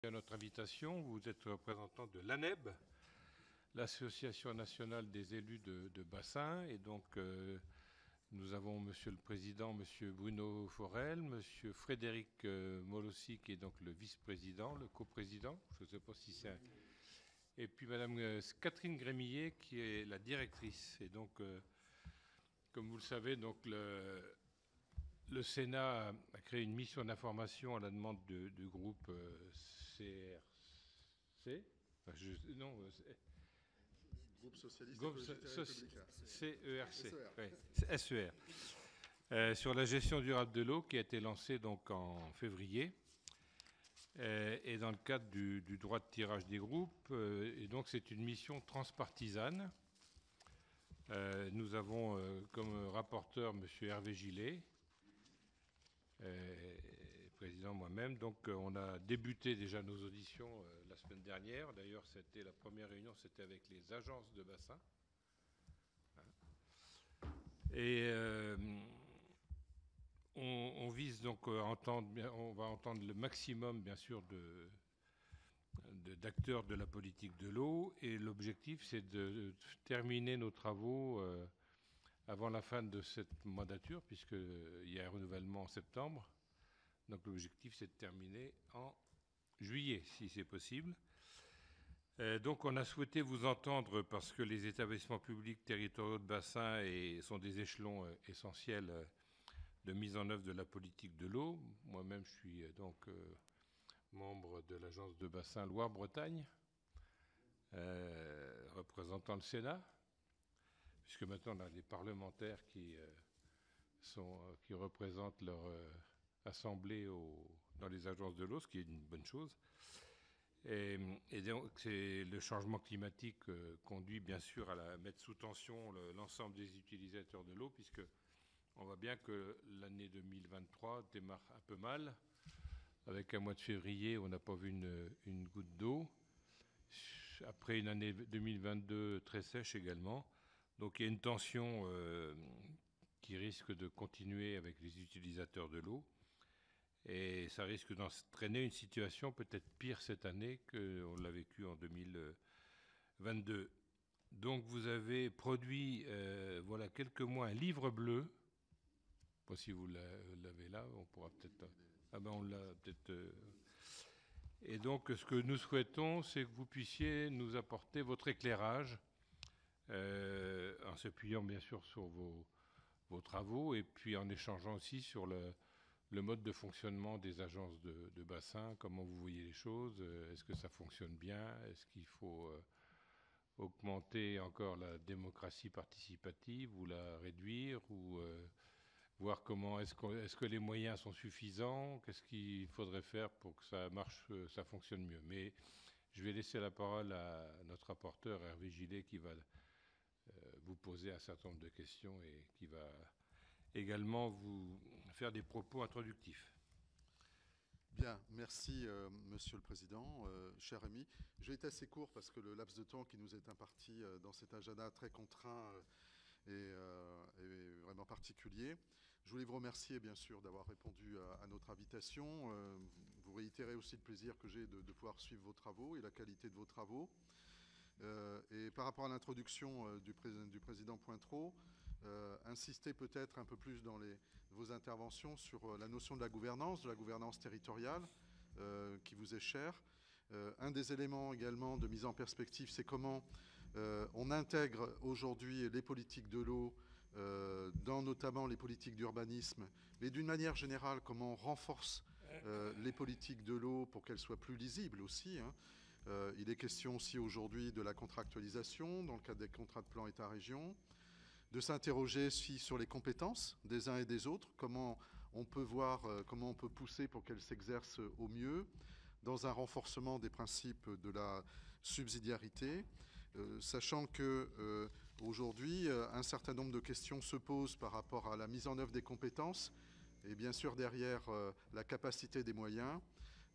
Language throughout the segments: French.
À notre invitation, vous êtes représentant de l'ANEB, l'Association nationale des élus de bassin, et donc nous avons Monsieur le Président, Monsieur Bruno Forel, Monsieur Frédéric Molossi, qui est donc le vice-président, le coprésident, je ne sais pas si c'est... Et puis Madame Catherine Grémillet, qui est la directrice. Et donc, comme vous le savez, donc le Sénat a créé une mission d'information à la demande du groupe CRC. Groupe socialiste écologiste républicain. CERC. SER. Sur la gestion durable de l'eau qui a été lancée donc en février. Et dans le cadre du droit de tirage des groupes. Et donc c'est une mission transpartisane. Nous avons comme rapporteur M. Hervé Gillet, président moi-même. Donc on a débuté déjà nos auditions la semaine dernière. D'ailleurs, c'était la première réunion, c'était avec les agences de bassin. Et on vise donc à entendre, on va entendre le maximum, bien sûr, d'acteurs de la politique de l'eau. Et l'objectif, c'est de terminer nos travaux avant la fin de cette mandature, puisqu'il y a un renouvellement en septembre. Donc l'objectif, c'est de terminer en juillet, si c'est possible. Donc on a souhaité vous entendre parce que les établissements publics territoriaux de bassin sont des échelons essentiels de mise en œuvre de la politique de l'eau. Moi-même, je suis donc membre de l'agence de bassin Loire-Bretagne, représentant le Sénat, puisque maintenant on a des parlementaires qui représentent leur assemblée dans les agences de l'eau, ce qui est une bonne chose. Et donc, le changement climatique conduit bien sûr à mettre sous tension l'ensemble des utilisateurs de l'eau, puisque on voit bien que l'année 2023 démarre un peu mal. Avec un mois de février, on n'a pas vu une goutte d'eau. Après une année 2022 très sèche également. Donc il y a une tension qui risque de continuer avec les utilisateurs de l'eau. Et ça risque d'entraîner une situation peut-être pire cette année qu'on l'a vécu en 2022. Donc vous avez produit, voilà quelques mois, un livre bleu. Je ne sais pas si vous l'avez là, on pourra peut-être... Ah ben on l'a peut-être... Et donc ce que nous souhaitons, c'est que vous puissiez nous apporter votre éclairage, en s'appuyant bien sûr sur vos travaux, et puis en échangeant aussi sur le mode de fonctionnement des agences de bassin, comment vous voyez les choses, est-ce que ça fonctionne bien, est-ce qu'il faut augmenter encore la démocratie participative ou la réduire, ou voir comment est-ce que les moyens sont suffisants, qu'est-ce qu'il faudrait faire pour que ça marche, ça fonctionne mieux. Mais je vais laisser la parole à notre rapporteur Hervé Gillet qui va vous poser un certain nombre de questions et qui va également vous faire des propos introductifs. Bien, merci Monsieur le Président, cher ami. Je vais être assez court parce que le laps de temps qui nous est imparti dans cet agenda très contraint est vraiment particulier. Je voulais vous remercier bien sûr d'avoir répondu à notre invitation. Vous réitérez aussi le plaisir que j'ai de pouvoir suivre vos travaux et la qualité de vos travaux. Et par rapport à l'introduction du président Pointreau, insister peut-être un peu plus dans vos interventions sur la notion de la gouvernance territoriale qui vous est chère. Un des éléments également de mise en perspective, c'est comment on intègre aujourd'hui les politiques de l'eau dans notamment les politiques d'urbanisme, mais d'une manière générale, comment on renforce les politiques de l'eau pour qu'elles soient plus lisibles aussi, hein. Il est question aussi aujourd'hui de la contractualisation dans le cadre des contrats de plan État-région, de s'interroger aussi sur les compétences des uns et des autres, comment on peut voir, comment on peut pousser pour qu'elles s'exercent au mieux, dans un renforcement des principes de la subsidiarité, sachant que aujourd'hui, un certain nombre de questions se posent par rapport à la mise en œuvre des compétences, et bien sûr derrière la capacité des moyens.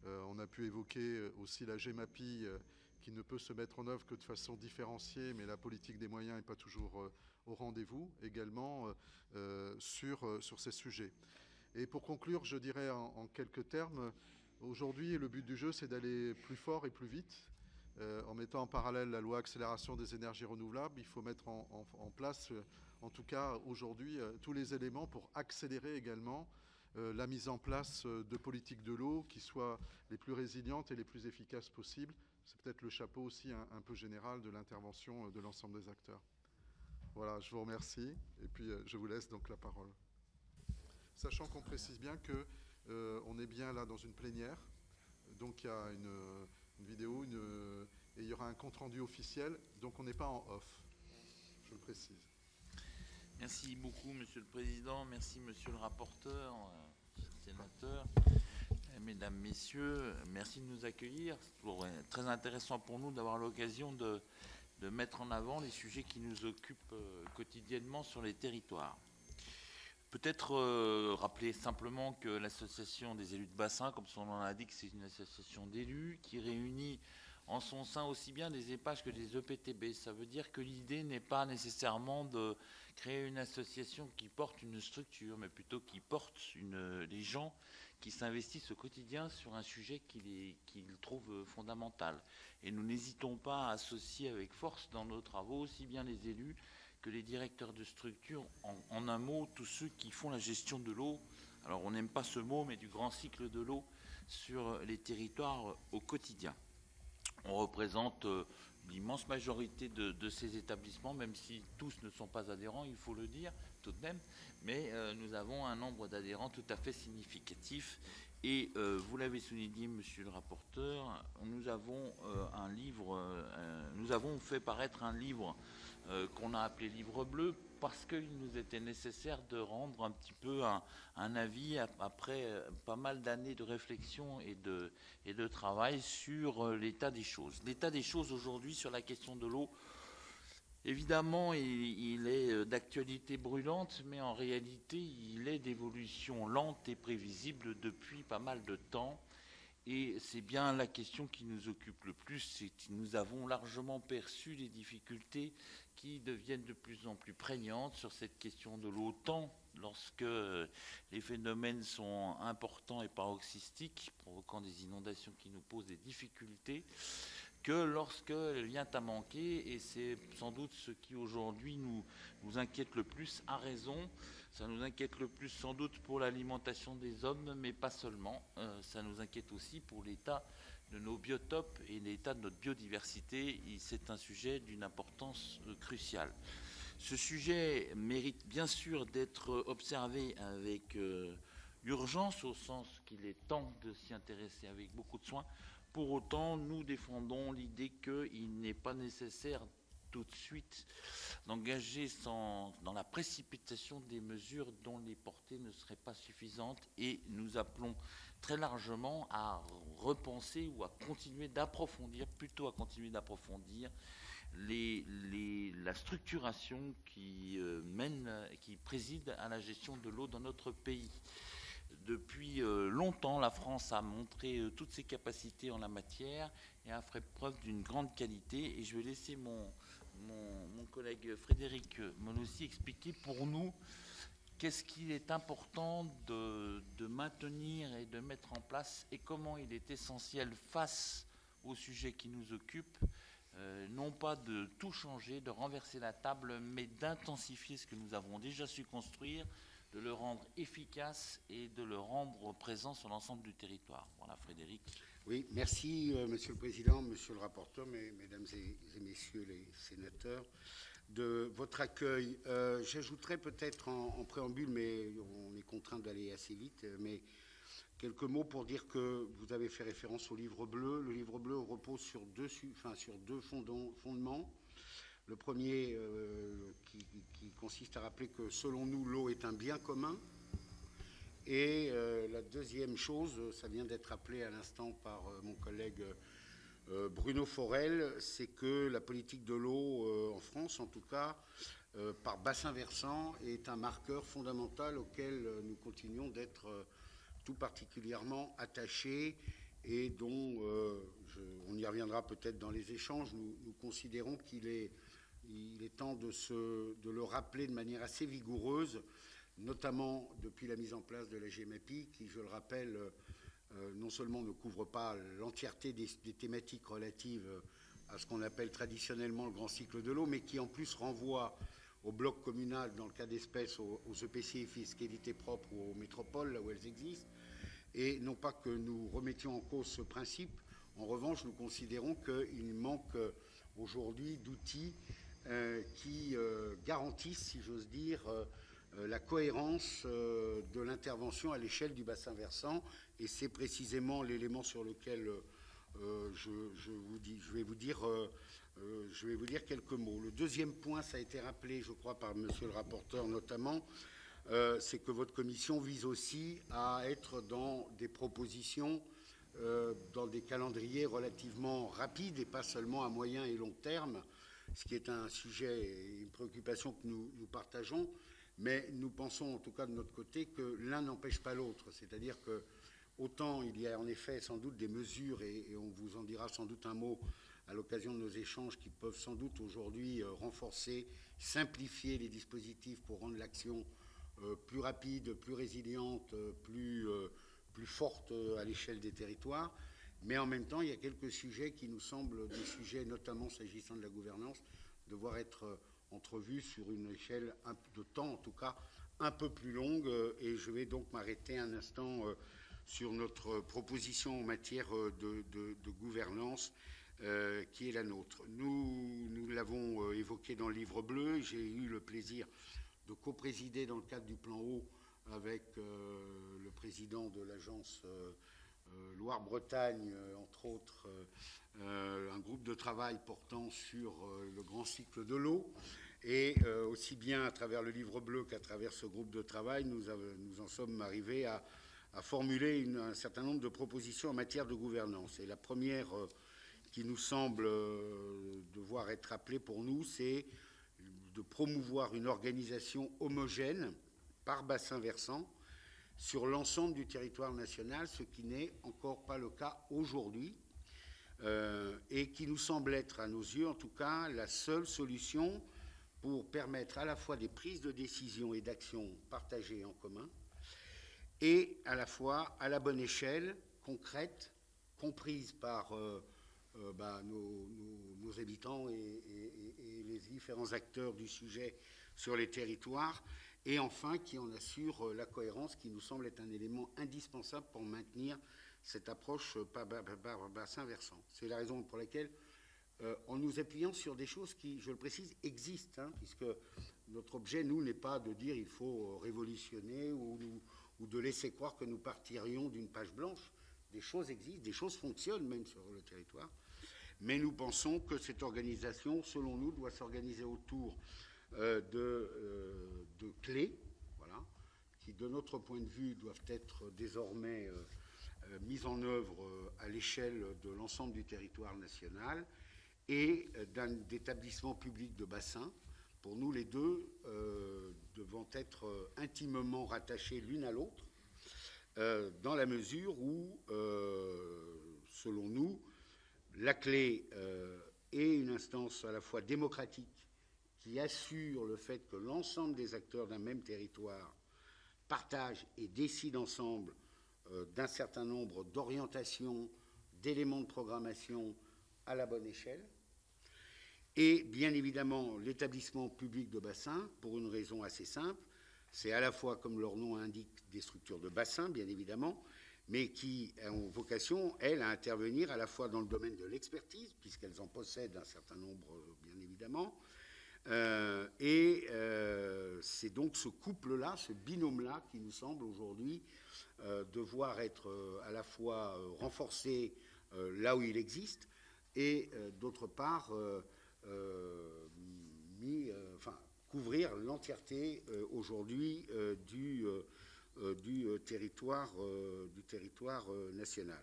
On a pu évoquer aussi la GEMAPI qui ne peut se mettre en œuvre que de façon différenciée, mais la politique des moyens n'est pas toujours au rendez-vous également sur ces sujets. Et pour conclure, je dirais en quelques termes Aujourd'hui, le but du jeu, c'est d'aller plus fort et plus vite. En mettant en parallèle la loi accélération des énergies renouvelables, il faut mettre en place, en tout cas aujourd'hui, tous les éléments pour accélérer également la mise en place de politiques de l'eau qui soient les plus résilientes et les plus efficaces possibles. C'est peut-être le chapeau aussi un peu général de l'intervention de l'ensemble des acteurs. Voilà, je vous remercie et puis je vous laisse donc la parole. Sachant qu'on précise bien que on est bien là dans une plénière, donc il y a une vidéo et il y aura un compte-rendu officiel, donc on n'est pas en off, je le précise. Merci beaucoup, Monsieur le Président. Merci, Monsieur le rapporteur, sénateur, mesdames, messieurs. Merci de nous accueillir. C'est toujours très intéressant pour nous d'avoir l'occasion de mettre en avant les sujets qui nous occupent quotidiennement sur les territoires. Peut-être rappeler simplement que l'association des élus de bassin, comme son nom l'indique, c'est une association d'élus qui réunit en son sein aussi bien des EPAGE que des EPTB. Ça veut dire que l'idée n'est pas nécessairement de créer une association qui porte une structure, mais plutôt qui porte des gens qui s'investissent au quotidien sur un sujet qu'ils trouvent fondamental. Et nous n'hésitons pas à associer avec force dans nos travaux aussi bien les élus que les directeurs de structure, en un mot, tous ceux qui font la gestion de l'eau. Alors on n'aime pas ce mot, mais du grand cycle de l'eau sur les territoires au quotidien. On représente l'immense majorité de ces établissements, même si tous ne sont pas adhérents, il faut le dire tout de même, mais nous avons un nombre d'adhérents tout à fait significatif. Et vous l'avez souligné, monsieur le rapporteur, nous avons nous avons fait paraître un livre qu'on a appelé Livre bleu, parce qu'il nous était nécessaire de rendre un petit peu un avis après pas mal d'années de réflexion et de travail sur l'état des choses. L'état des choses aujourd'hui sur la question de l'eau, évidemment, il est d'actualité brûlante, mais en réalité, il est d'évolution lente et prévisible depuis pas mal de temps. Et c'est bien la question qui nous occupe le plus, c'est que nous avons largement perçu les difficultés qui deviennent de plus en plus prégnantes sur cette question de l'eau, tant lorsque les phénomènes sont importants et paroxystiques, provoquant des inondations qui nous posent des difficultés, que lorsqu'elle vient à manquer, et c'est sans doute ce qui aujourd'hui nous inquiète le plus, à raison. Ça nous inquiète le plus sans doute pour l'alimentation des hommes, mais pas seulement. Ça nous inquiète aussi pour l'état de nos biotopes et l'état de notre biodiversité. C'est un sujet d'une importance cruciale. Ce sujet mérite bien sûr d'être observé avec urgence, au sens qu'il est temps de s'y intéresser avec beaucoup de soin. Pour autant, nous défendons l'idée qu'il n'est pas nécessaire tout de suite d'engager dans la précipitation des mesures dont les portées ne seraient pas suffisantes, et nous appelons très largement à repenser ou à continuer d'approfondir, plutôt à continuer d'approfondir la structuration qui préside à la gestion de l'eau dans notre pays. Depuis longtemps, la France a montré toutes ses capacités en la matière et a fait preuve d'une grande qualité, et je vais laisser mon collègue Frédéric Monossi expliquer pour nous qu'est-ce qu'il est important de maintenir et de mettre en place, et comment il est essentiel face au sujet qui nous occupe, non pas de tout changer, de renverser la table, mais d'intensifier ce que nous avons déjà su construire, de le rendre efficace et de le rendre présent sur l'ensemble du territoire. Voilà, Frédéric. Oui, merci Monsieur le Président, Monsieur le rapporteur, Mesdames et Messieurs les sénateurs, de votre accueil. J'ajouterais peut-être en préambule, mais on est contraint d'aller assez vite, mais quelques mots pour dire que vous avez fait référence au livre bleu. Le livre bleu repose sur deux fondements. Le premier qui consiste à rappeler que selon nous, l'eau est un bien commun. Et la deuxième chose, ça vient d'être rappelé à l'instant par mon collègue Bruno Forel, c'est que la politique de l'eau en France, en tout cas, par bassin versant, est un marqueur fondamental auquel nous continuons d'être tout particulièrement attachés et dont, on y reviendra peut-être dans les échanges, nous considérons qu'il est temps de le rappeler de manière assez vigoureuse, notamment depuis la mise en place de la GEMAPI, qui, je le rappelle, non seulement ne couvre pas l'entièreté des thématiques relatives à ce qu'on appelle traditionnellement le grand cycle de l'eau, mais qui en plus renvoie au bloc communal, dans le cas d'espèce, aux EPCI fiscalité propre ou aux métropoles, là où elles existent. Et non pas que nous remettions en cause ce principe, en revanche, nous considérons qu'il manque aujourd'hui d'outils qui garantissent, si j'ose dire, la cohérence de l'intervention à l'échelle du bassin versant. Et c'est précisément l'élément sur lequel je vais vous dire quelques mots. Le deuxième point, ça a été rappelé, je crois, par monsieur le rapporteur notamment, c'est que votre commission vise aussi à être dans des propositions, dans des calendriers relativement rapides et pas seulement à moyen et long terme, ce qui est un sujet et une préoccupation que nous partageons, mais nous pensons en tout cas de notre côté que l'un n'empêche pas l'autre, c'est-à-dire que autant il y a en effet sans doute des mesures, et on vous en dira sans doute un mot à l'occasion de nos échanges, qui peuvent sans doute aujourd'hui renforcer, simplifier les dispositifs pour rendre l'action plus rapide, plus résiliente, plus forte à l'échelle des territoires. Mais en même temps, il y a quelques sujets qui nous semblent des sujets, notamment s'agissant de la gouvernance, devoir être entrevus sur une échelle de temps, en tout cas, un peu plus longue. Et je vais donc m'arrêter un instant sur notre proposition en matière de gouvernance qui est la nôtre. Nous l'avons évoqué dans le livre bleu. J'ai eu le plaisir de coprésider dans le cadre du plan eau avec le président de l'agence Loire-Bretagne, entre autres, un groupe de travail portant sur le grand cycle de l'eau. Et aussi bien à travers le livre bleu qu'à travers ce groupe de travail, nous en sommes arrivés à formuler un certain nombre de propositions en matière de gouvernance. Et la première qui nous semble devoir être rappelée pour nous, c'est de promouvoir une organisation homogène par bassin versant sur l'ensemble du territoire national, ce qui n'est encore pas le cas aujourd'hui, et qui nous semble être, à nos yeux en tout cas, la seule solution pour permettre à la fois des prises de décision et d'actions partagées en commun, et à la fois à la bonne échelle, concrète, comprise par nos habitants et les différents acteurs du sujet sur les territoires, et enfin qui en assure la cohérence, qui nous semble être un élément indispensable pour maintenir cette approche par bassin versant. C'est la raison pour laquelle, en nous appuyant sur des choses qui, je le précise, existent, puisque notre objet, nous, n'est pas de dire il faut révolutionner ou de laisser croire que nous partirions d'une page blanche. Des choses existent, des choses fonctionnent même sur le territoire, mais nous pensons que cette organisation, selon nous, doit s'organiser autour de clés, voilà, qui, de notre point de vue, doivent être désormais mises en œuvre à l'échelle de l'ensemble du territoire national, et d'établissements publics de bassin, pour nous les deux devant être intimement rattachés l'une à l'autre, dans la mesure où, selon nous, la clé est une instance à la fois démocratique qui assure le fait que l'ensemble des acteurs d'un même territoire partagent et décident ensemble d'un certain nombre d'orientations, d'éléments de programmation à la bonne échelle. Et bien évidemment, l'établissement public de bassin, pour une raison assez simple, c'est à la fois, comme leur nom indique, des structures de bassin, bien évidemment, mais qui ont vocation, elles, à intervenir à la fois dans le domaine de l'expertise, puisqu'elles en possèdent un certain nombre, bien évidemment, c'est donc ce couple-là, ce binôme-là, qui nous semble aujourd'hui devoir être à la fois renforcé là où il existe, et d'autre part couvrir l'entièreté aujourd'hui du territoire national.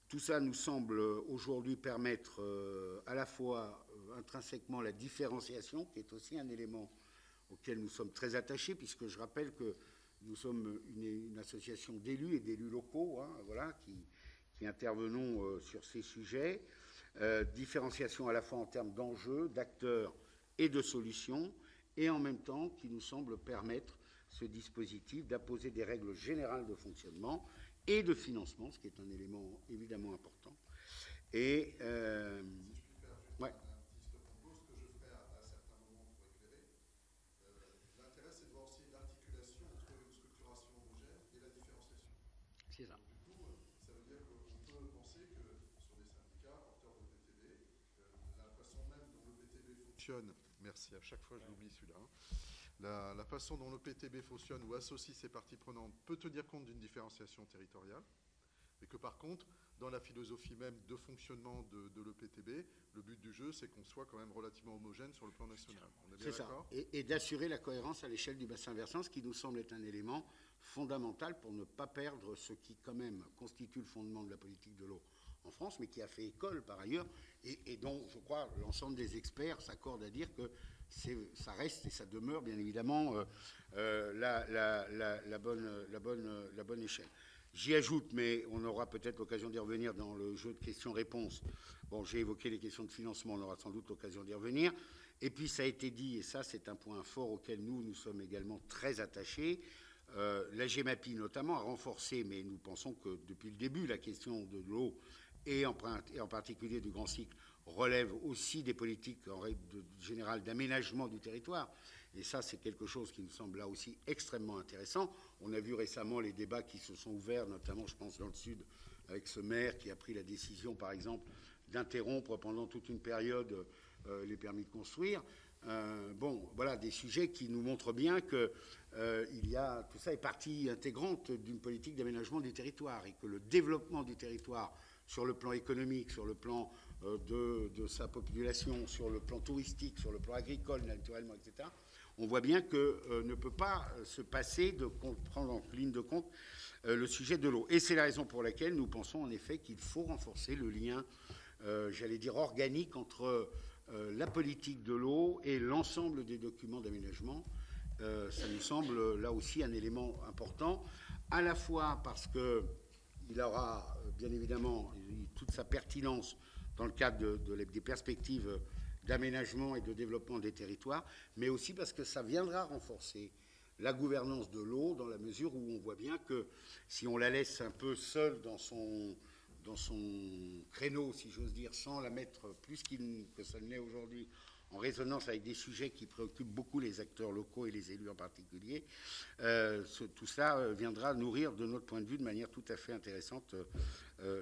Tout ça nous semble aujourd'hui permettre à la fois intrinsèquement la différenciation, qui est aussi un élément auquel nous sommes très attachés, puisque je rappelle que nous sommes une association d'élus et d'élus locaux, voilà, qui intervenons sur ces sujets. Différenciation à la fois en termes d'enjeux, d'acteurs et de solutions, et en même temps qui nous semble permettre ce dispositif d'apposer des règles générales de fonctionnement et de financement, ce qui est un élément évidemment important. Et ouais. C'est ça. Ça veut dire qu'on peut penser que sur des syndicats porteurs de PTB, la façon même dont le PTB fonctionne, merci, à chaque fois je l'oublie celui-là, la façon dont le PTB fonctionne ou associe ses parties prenantes peut tenir compte d'une différenciation territoriale, et que par contre, dans la philosophie même de fonctionnement de l'EPTB, le but du jeu, c'est qu'on soit quand même relativement homogène sur le plan national. On est bien d'accord ? Et d'assurer la cohérence à l'échelle du bassin versant, ce qui nous semble être un élément fondamental pour ne pas perdre ce qui, quand même, constitue le fondement de la politique de l'eau en France, mais qui a fait école par ailleurs, et dont, je crois, l'ensemble des experts s'accordent à dire que ça reste et ça demeure, bien évidemment, la bonne échelle. J'y ajoute, mais on aura peut-être l'occasion d'y revenir dans le jeu de questions-réponses. Bon, j'ai évoqué les questions de financement, on aura sans doute l'occasion d'y revenir. Et puis, ça a été dit, et ça, c'est un point fort auquel nous sommes également très attachés. La GEMAPI, notamment, a renforcé, mais nous pensons que depuis le début, la question de l'eau, et en particulier du grand cycle, relève aussi des politiques en règle générale d'aménagement du territoire. Et ça, c'est quelque chose qui nous semble là aussi extrêmement intéressant. On a vu récemment les débats qui se sont ouverts, notamment, je pense, dans le Sud, avec ce maire qui a pris la décision, par exemple, d'interrompre pendant toute une période les permis de construire. Bon, voilà, des sujets qui nous montrent bien que tout ça est partie intégrante d'une politique d'aménagement du territoire et que le développement du territoire sur le plan économique, sur le plan de sa population, sur le plan touristique, sur le plan agricole, naturellement, etc., on voit bien que ne peut pas se passer de prendre en ligne de compte le sujet de l'eau. Et c'est la raison pour laquelle nous pensons en effet qu'il faut renforcer le lien, j'allais dire, organique entre la politique de l'eau et l'ensemble des documents d'aménagement. Ça nous semble là aussi un élément important, à la fois parce qu'il aura bien évidemment toute sa pertinence dans le cadre des perspectives d'aménagement et de développement des territoires, mais aussi parce que ça viendra renforcer la gouvernance de l'eau dans la mesure où on voit bien que si on la laisse un peu seule dans son créneau, si j'ose dire, sans la mettre plus que ça ne l'est aujourd'hui, en résonance avec des sujets qui préoccupent beaucoup les acteurs locaux et les élus en particulier, tout cela viendra nourrir, de notre point de vue, de manière tout à fait intéressante,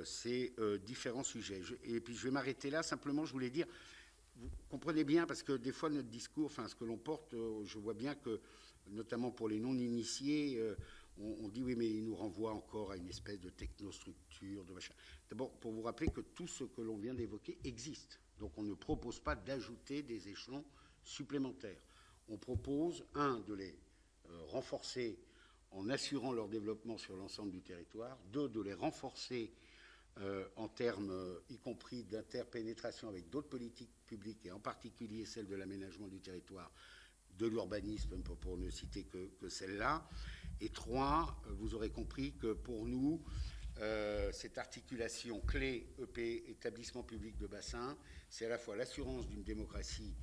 ces différents sujets. Et puis je vais m'arrêter là. Simplement, je voulais dire, vous comprenez bien, parce que des fois notre discours, enfin ce que l'on porte, je vois bien que, notamment pour les non-initiés, on dit oui, mais il nous renvoie encore à une espèce de technostructure, de machin. D'abord, pour vous rappeler que tout ce que l'on vient d'évoquer existe. Donc on ne propose pas d'ajouter des échelons supplémentaires. On propose, de les renforcer en assurant leur développement sur l'ensemble du territoire, de les renforcer en termes, y compris d'interpénétration avec d'autres politiques publiques, et en particulier celle de l'aménagement du territoire, de l'urbanisme, pour ne citer que celle-là. Et 3, vous aurez compris que pour nous, cette articulation clé EP, établissement public de bassin, c'est à la fois l'assurance d'une démocratie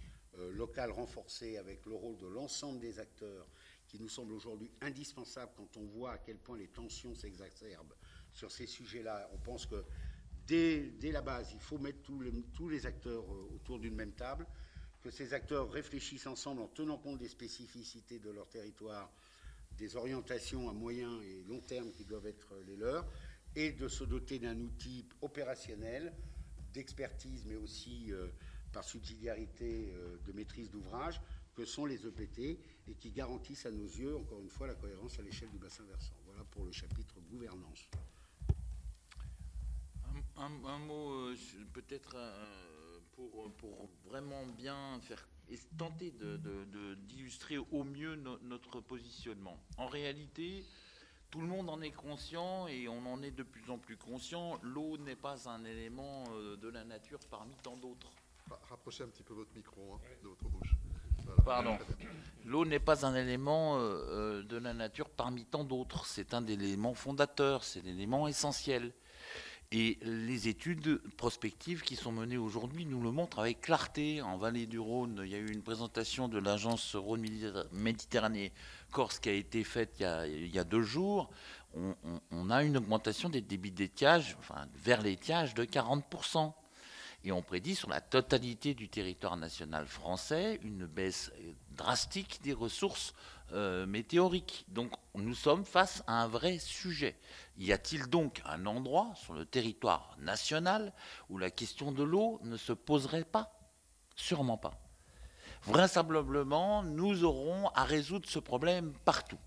locale renforcée avec le rôle de l'ensemble des acteurs qui nous semble aujourd'hui indispensable quand on voit à quel point les tensions s'exacerbent sur ces sujets-là. On pense que dès la base, il faut mettre tous les acteurs autour d'une même table, que ces acteurs réfléchissent ensemble en tenant compte des spécificités de leur territoire, des orientations à moyen et long terme qui doivent être les leurs, et de se doter d'un outil opérationnel, d'expertise, mais aussi par subsidiarité de maîtrise d'ouvrage, que sont les EPT, et qui garantissent à nos yeux, encore une fois, la cohérence à l'échelle du bassin versant. Voilà pour le chapitre gouvernance. Un mot peut-être pour vraiment bien faire et tenter d'illustrer au mieux notre positionnement. En réalité, tout le monde en est conscient et on en est de plus en plus conscient. L'eau n'est pas un élément de la nature parmi tant d'autres. Rapprochez un petit peu votre micro de votre bouche. Voilà. Pardon. L'eau n'est pas un élément de la nature parmi tant d'autres. C'est un élément fondateur, c'est l'élément essentiel. Et les études prospectives qui sont menées aujourd'hui nous le montrent avec clarté. En Vallée du Rhône, il y a eu une présentation de l'agence Rhône-Méditerranée Corse qui a été faite il y a 2 jours. On a une augmentation des débits d'étiage, enfin, vers l'étiage de 40%. Et on prédit sur la totalité du territoire national français une baisse drastique des ressources météoriques. Donc nous sommes face à un vrai sujet. Y a-t-il donc un endroit sur le territoire national où la question de l'eau ne se poserait pas? Sûrement pas. Vraisemblablement, nous aurons à résoudre ce problème partout.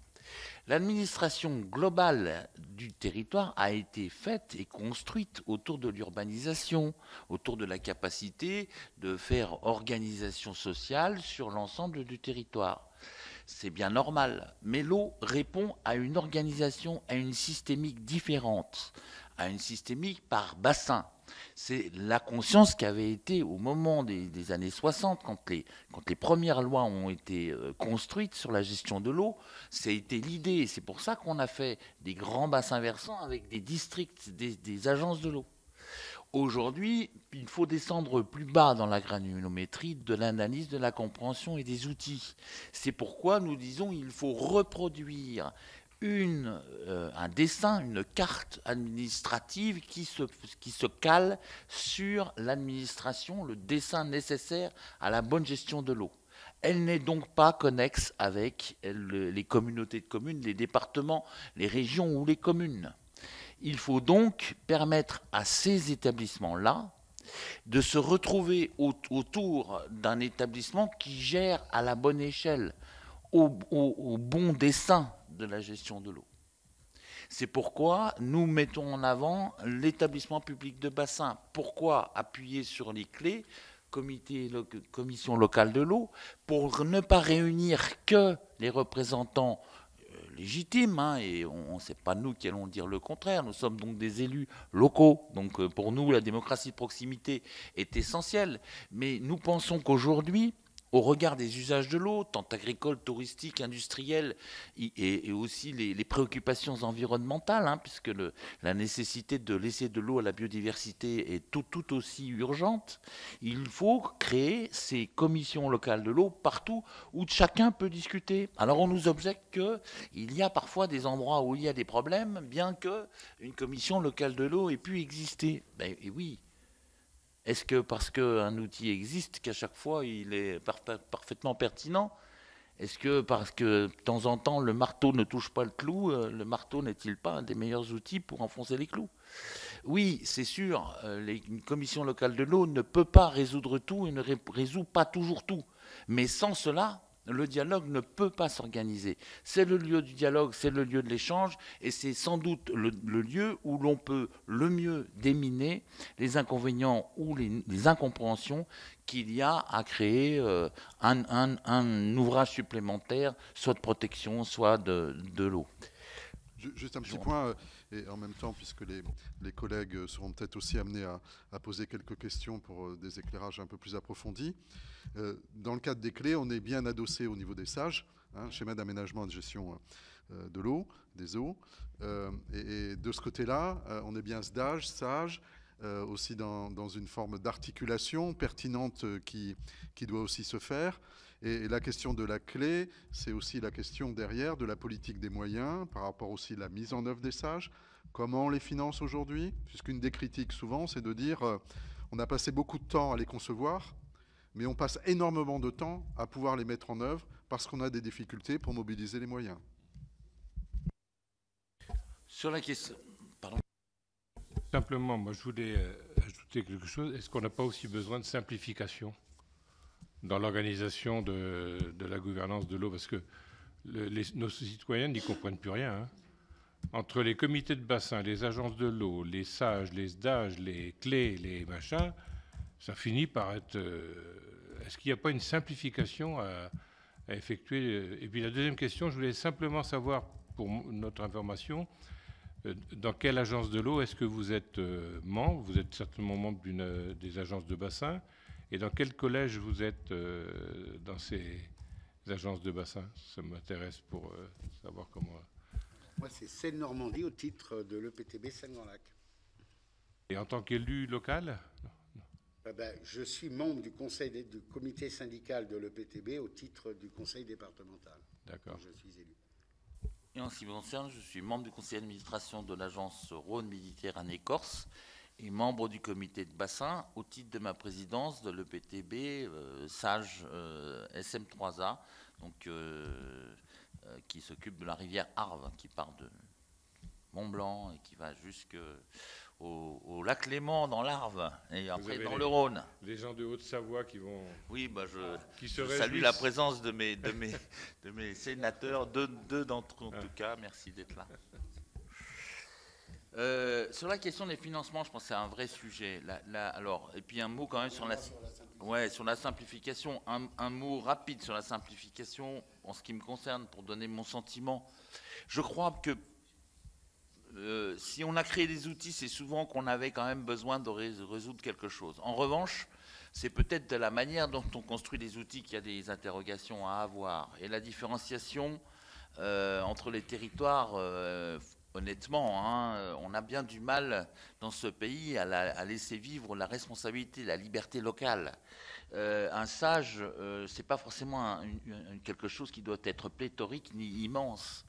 L'administration globale du territoire a été faite et construite autour de l'urbanisation, autour de la capacité de faire organisation sociale sur l'ensemble du territoire. C'est bien normal, mais l'eau répond à une organisation, à une systémique différente, à une systémique par bassin. C'est la conscience qui avait été au moment des années 60, quand les premières lois ont été construites sur la gestion de l'eau, c'était l'idée. C'est pour ça qu'on a fait des grands bassins versants avec des districts, des agences de l'eau. Aujourd'hui, il faut descendre plus bas dans la granulométrie de l'analyse, de la compréhension et des outils. C'est pourquoi nous disons qu'il faut reproduire un dessin, une carte administrative qui se cale sur l'administration, le dessin nécessaire à la bonne gestion de l'eau. Elle n'est donc pas connexe avec les communautés de communes, les départements, les régions ou les communes. Il faut donc permettre à ces établissements-là de se retrouver autour d'un établissement qui gère à la bonne échelle, au bon dessin de la gestion de l'eau. C'est pourquoi nous mettons en avant l'établissement public de bassin. Pourquoi appuyer sur les clés, commission locale de l'eau, pour ne pas réunir que les représentants légitimes, et c'est pas nous qui allons dire le contraire, nous sommes donc des élus locaux, donc pour nous la démocratie de proximité est essentielle, mais nous pensons qu'aujourd'hui, au regard des usages de l'eau, tant agricoles, touristiques, industriels, et aussi les préoccupations environnementales, puisque la nécessité de laisser de l'eau à la biodiversité est tout aussi urgente, il faut créer ces commissions locales de l'eau partout où chacun peut discuter. Alors on nous objecte qu'il y a parfois des endroits où il y a des problèmes, bien qu'une commission locale de l'eau ait pu exister. Et oui. Est-ce que parce qu'un outil existe, qu'à chaque fois il est parfaitement pertinent? Est-ce que parce que de temps en temps le marteau ne touche pas le clou, le marteau n'est-il pas un des meilleurs outils pour enfoncer les clous? Oui, c'est sûr, une commission locale de l'eau ne peut pas résoudre tout et ne résout pas toujours tout. Mais sans cela, le dialogue ne peut pas s'organiser. C'est le lieu du dialogue, c'est le lieu de l'échange, et c'est sans doute le lieu où l'on peut le mieux déminer les inconvénients ou les incompréhensions qu'il y a à créer un ouvrage supplémentaire, soit de protection, soit de l'eau. Juste un petit point, et en même temps, puisque les collègues seront peut-être aussi amenés à poser quelques questions pour des éclairages un peu plus approfondis. Dans le cadre des clés, on est bien adossé au niveau des SAGE, schéma d'aménagement et de gestion de l'eau, des eaux. Et de ce côté-là, on est bien SDAGE, SAGE, aussi dans une forme d'articulation pertinente qui doit aussi se faire. Et la question de la clé, c'est aussi la question derrière de la politique des moyens, par rapport aussi à la mise en œuvre des SAGE. Comment on les finance aujourd'hui? Puisqu'une des critiques souvent, c'est de dire on a passé beaucoup de temps à les concevoir, mais on passe énormément de temps à pouvoir les mettre en œuvre parce qu'on a des difficultés pour mobiliser les moyens. Sur la question... Pardon. Simplement, moi je voulais ajouter quelque chose. Est-ce qu'on n'a pas aussi besoin de simplification dans l'organisation de la gouvernance de l'eau? Parce que nos citoyens n'y comprennent plus rien. Entre les comités de bassin, les agences de l'eau, les SAGE, les SDAGE, les clés, les machins, ça finit par être... Est-ce qu'il n'y a pas une simplification à effectuer? Et puis la deuxième question, je voulais simplement savoir, pour notre information, dans quelle agence de l'eau est-ce que vous êtes membre? Vous êtes certainement membre des agences de bassin. Et dans quel collège vous êtes dans ces agences de bassin? Ça m'intéresse pour savoir comment... Moi, c'est Seine-Normandie au titre de l'EPTB Seine-Grand-Lac. Et en tant qu'élu local? Je suis membre du comité syndical de l'EPTB au titre du conseil départemental. D'accord. Je suis élu. Et en ce qui me concerne, je suis membre du conseil d'administration de l'agence Rhône-Méditerranée-Corse et membre du comité de bassin au titre de ma présidence de l'EPTB SAGE SM3A, donc, qui s'occupe de la rivière Arve, qui part de Mont-Blanc et qui va jusqu'au lac Léman dans l'Arve et après dans le Rhône. Les gens de Haute-Savoie qui vont... Oui, qui je salue la présence de mes sénateurs, deux d'entre eux en tout cas. Merci d'être là. Sur la question des financements, je pense que c'est un vrai sujet. Alors, et puis un mot quand même sur la simplification. Un mot rapide sur la simplification en ce qui me concerne pour donner mon sentiment. Je crois que si on a créé des outils, c'est souvent qu'on avait quand même besoin de résoudre quelque chose. En revanche, c'est peut-être de la manière dont on construit les outils qu'il y a des interrogations à avoir. Et la différenciation entre les territoires, honnêtement, on a bien du mal dans ce pays à laisser vivre la responsabilité, la liberté locale. Un SAGE, c'est pas forcément quelque chose qui doit être pléthorique ni immense.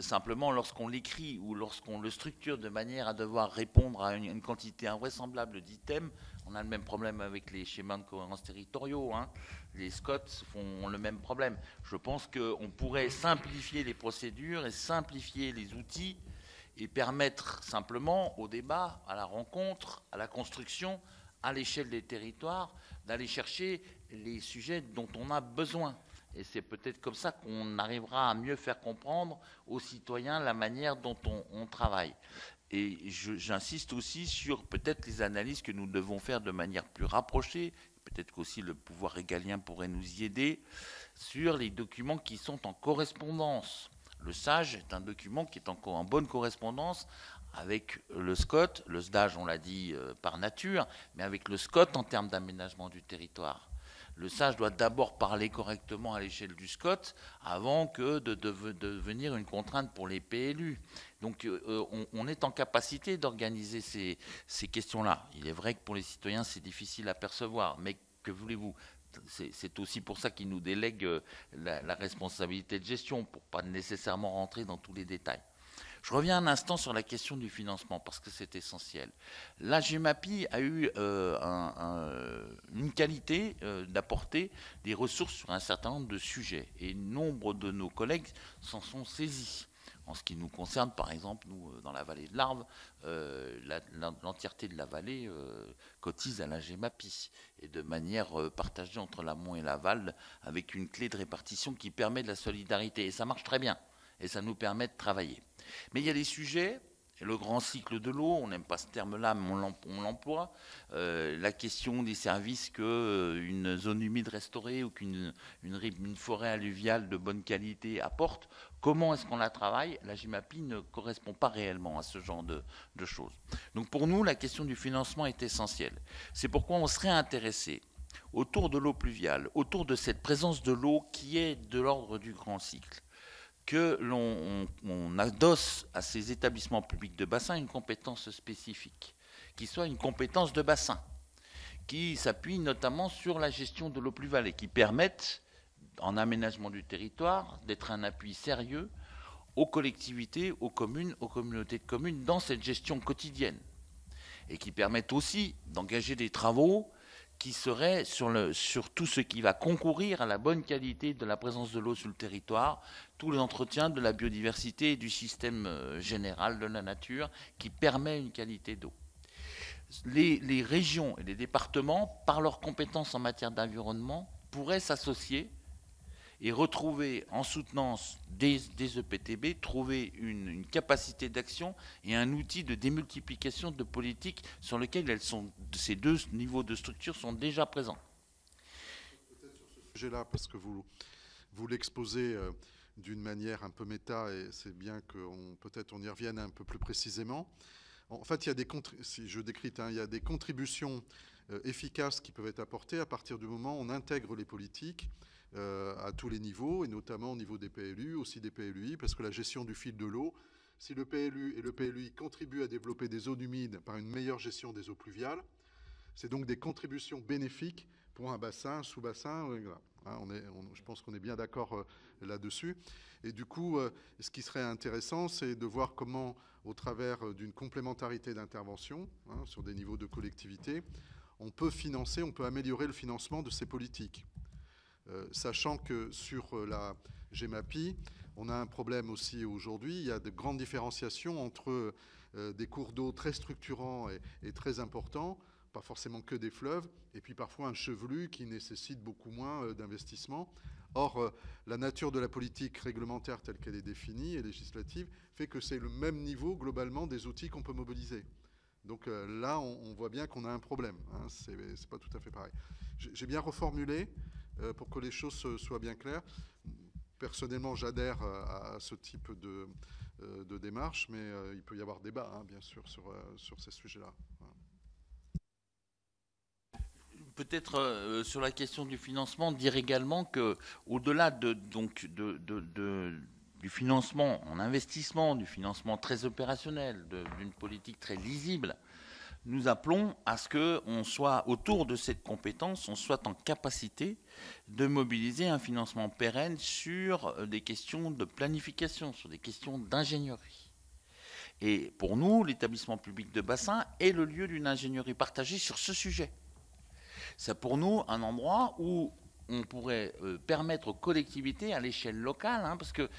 Simplement, lorsqu'on l'écrit ou lorsqu'on le structure de manière à devoir répondre à une quantité invraisemblable d'items, on a le même problème avec les schémas de cohérence territoriaux. Les SCOT font le même problème. Je pense qu'on pourrait simplifier les procédures et simplifier les outils et permettre simplement au débat, à la rencontre, à la construction, à l'échelle des territoires, d'aller chercher les sujets dont on a besoin. Et c'est peut-être comme ça qu'on arrivera à mieux faire comprendre aux citoyens la manière dont on travaille. Et j'insiste aussi sur peut-être les analyses que nous devons faire de manière plus rapprochée, peut-être qu'aussi le pouvoir régalien pourrait nous y aider, sur les documents qui sont en correspondance. Le SAGE est un document qui est en bonne correspondance avec le SCOT, le SDAGE on l'a dit par nature, mais avec le SCOT en termes d'aménagement du territoire. Le SAGE doit d'abord parler correctement à l'échelle du SCOT avant que de devenir une contrainte pour les PLU. Donc on est en capacité d'organiser ces questions-là. Il est vrai que pour les citoyens c'est difficile à percevoir, mais que voulez-vous ? C'est aussi pour ça qu'ils nous délèguent la responsabilité de gestion, pour pas nécessairement rentrer dans tous les détails. Je reviens un instant sur la question du financement, parce que c'est essentiel. La GEMAPI a eu une qualité d'apporter des ressources sur un certain nombre de sujets, et nombre de nos collègues s'en sont saisis. En ce qui nous concerne, par exemple, nous, dans la vallée de l'Arve, l'entièreté de la vallée cotise à la GEMAPI, et de manière partagée entre l'amont et l'aval, avec une clé de répartition qui permet de la solidarité. Et ça marche très bien, et ça nous permet de travailler. Mais il y a des sujets, le grand cycle de l'eau, on n'aime pas ce terme-là, mais on l'emploie, la question des services qu'une zone humide restaurée ou qu'une forêt alluviale de bonne qualité apporte, comment est-ce qu'on la travaille? La GEMAPI ne correspond pas réellement à ce genre de choses. Donc pour nous, la question du financement est essentielle. C'est pourquoi on serait intéressé, autour de l'eau pluviale, autour de cette présence de l'eau qui est de l'ordre du grand cycle, que l'on adosse à ces établissements publics de bassin une compétence spécifique, qui soit une compétence de bassin, qui s'appuie notamment sur la gestion de l'eau pluviale et qui permette, en aménagement du territoire, d'être un appui sérieux aux collectivités, aux communes, aux communautés de communes dans cette gestion quotidienne, et qui permettent aussi d'engager des travaux qui serait sur tout ce qui va concourir à la bonne qualité de la présence de l'eau sur le territoire, tout l'entretien de la biodiversité et du système général de la nature qui permet une qualité d'eau. Les régions et les départements, par leurs compétences en matière d'environnement, pourraient s'associer et retrouver, en soutenance des EPTB, trouver une capacité d'action et un outil de démultiplication de politiques sur lequel ces deux niveaux de structure sont déjà présents. Peut-être sur ce sujet-là, parce que vous l'exposez d'une manière un peu méta, et c'est bien qu'on peut-être on y revienne un peu plus précisément. En fait, il y a si je décris, il y a des contributions efficaces qui peuvent être apportées à partir du moment où on intègre les politiques à tous les niveaux, et notamment au niveau des PLU, aussi des PLUI, parce que la gestion du fil de l'eau, Si le PLU et le PLUI contribuent à développer des zones humides par une meilleure gestion des eaux pluviales, c'est donc des contributions bénéfiques pour un bassin, un sous-bassin. Voilà. Hein, je pense qu'on est bien d'accord là-dessus. Et du coup, ce qui serait intéressant, c'est de voir comment, au travers d'une complémentarité d'intervention, hein, sur des niveaux de collectivité, on peut améliorer le financement de ces politiques. Sachant que sur la GEMAPI, on a un problème aussi aujourd'hui. Il y a de grandes différenciations entre des cours d'eau très structurants et très importants, pas forcément que des fleuves, et puis parfois un chevelu qui nécessite beaucoup moins d'investissement. Or, la nature de la politique réglementaire telle qu'elle est définie et législative fait que c'est le même niveau globalement des outils qu'on peut mobiliser. Donc là, on voit bien qu'on a un problème. Hein, c'est pas tout à fait pareil. J'ai bien reformulé pour que les choses soient bien claires. Personnellement, j'adhère à ce type de démarche, mais il peut y avoir débat, hein, bien sûr, sur ces sujets-là. Peut-être sur la question du financement, dire également que, au-delà du financement en investissement, du financement très opérationnel, d'une politique très lisible, nous appelons à ce qu'on soit, autour de cette compétence, on soit en capacité de mobiliser un financement pérenne sur des questions de planification, sur des questions d'ingénierie. Et pour nous, l'établissement public de bassin est le lieu d'une ingénierie partagée sur ce sujet. C'est pour nous un endroit où on pourrait permettre aux collectivités à l'échelle locale, hein, parce que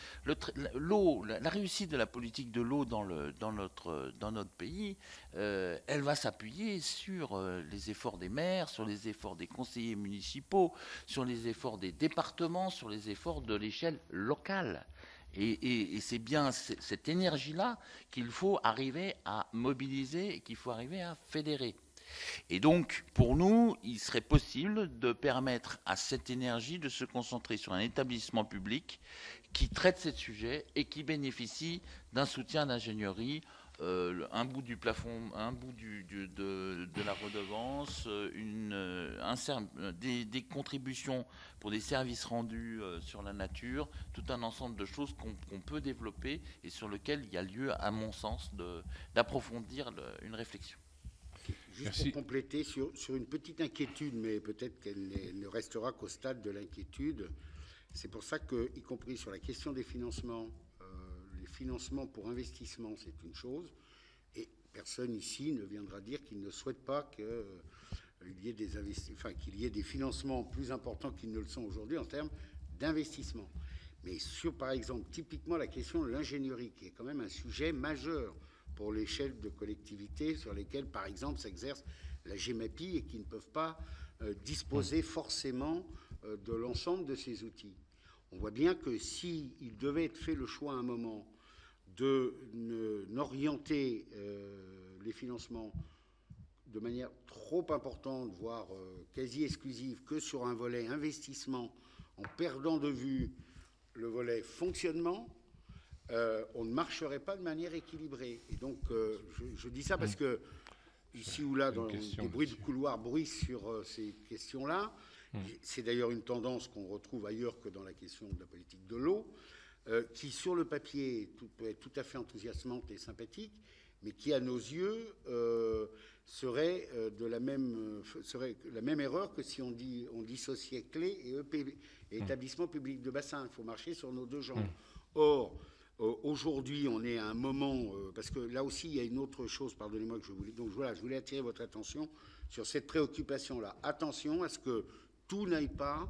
l'eau, la réussite de la politique de l'eau dans notre pays, elle va s'appuyer sur les efforts des maires, sur les efforts des conseillers municipaux, sur les efforts des départements, sur les efforts de l'échelle locale. Et c'est bien cette énergie-là qu'il faut arriver à mobiliser et qu'il faut arriver à fédérer. Et donc, pour nous, il serait possible de permettre à cette énergie de se concentrer sur un établissement public qui traite ces sujets et qui bénéficie d'un soutien d'ingénierie, un bout du plafond, un bout de la redevance, des contributions pour des services rendus sur la nature, tout un ensemble de choses qu'on peut développer et sur lesquelles il y a lieu, à mon sens, d'approfondir une réflexion. Juste Merci. pour compléter sur une petite inquiétude, mais peut-être qu'elle ne restera qu'au stade de l'inquiétude. C'est pour ça que, y compris sur la question des financements, les financements pour investissement, c'est une chose, et personne ici ne viendra dire qu'il ne souhaite pas qu'il y ait des financements plus importants qu'ils ne le sont aujourd'hui en termes d'investissement. Mais sur, par exemple, typiquement la question de l'ingénierie, qui est quand même un sujet majeur pour l'échelle de collectivités sur lesquelles, par exemple, s'exerce la GEMAPI et qui ne peuvent pas disposer forcément de l'ensemble de ces outils. On voit bien que s'il devait être fait le choix à un moment de n'orienter les financements de manière trop importante, voire quasi exclusive, que sur un volet investissement, en perdant de vue le volet fonctionnement, on ne marcherait pas de manière équilibrée. Et donc, je dis ça parce que, ici ou là, dans des bruits de couloir bruissent sur ces questions-là. C'est d'ailleurs une tendance qu'on retrouve ailleurs que dans la question de la politique de l'eau, qui, sur le papier, peut être tout à fait enthousiasmante et sympathique, mais qui, à nos yeux, serait la même erreur que si on dissociait clé et EPB, et établissement public de bassin. Il faut marcher sur nos deux jambes. Or, aujourd'hui, on est à un moment, parce que là aussi, il y a une autre chose, pardonnez-moi, que je voulais. Donc voilà, je voulais attirer votre attention sur cette préoccupation-là. Attention à ce que tout n'aille pas,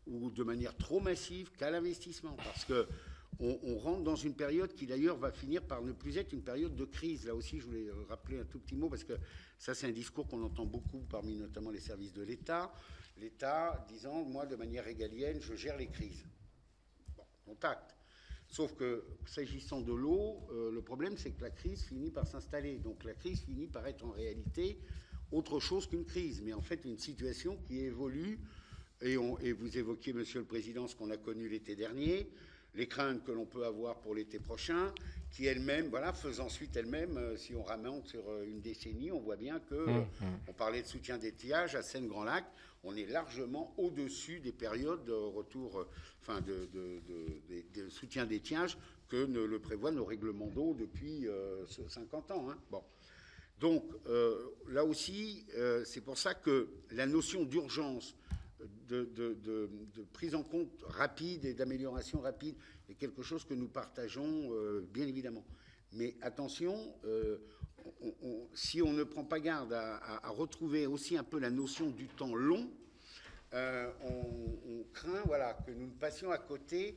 ou de manière trop massive, qu'à l'investissement. Parce qu'on rentre dans une période qui, d'ailleurs, va finir par ne plus être une période de crise. Là aussi, je voulais rappeler un tout petit mot, parce que ça, c'est un discours qu'on entend beaucoup parmi notamment les services de l'État. L'État disant, moi, de manière régalienne, je gère les crises. Bon, contact. Sauf que, s'agissant de l'eau, le problème, c'est que la crise finit par s'installer. Donc la crise finit par être en réalité autre chose qu'une crise, mais en fait une situation qui évolue. Et vous évoquiez, Monsieur le Président, ce qu'on a connu l'été dernier, les craintes que l'on peut avoir pour l'été prochain, qui elles-mêmes, voilà, faisant suite elles-mêmes, si on ramène sur une décennie, on voit bien que, on parlait de soutien d'étiage à Seine-Grand-Lac, on est largement au-dessus des périodes de retour, de soutien d'étiage que ne le prévoient nos règlements d'eau depuis 50 ans. Hein. Bon. Donc, là aussi, c'est pour ça que la notion d'urgence, de prise en compte rapide et d'amélioration rapide est quelque chose que nous partageons, bien évidemment. Mais attention, si on ne prend pas garde à retrouver aussi un peu la notion du temps long, on craint voilà, que nous passions à côté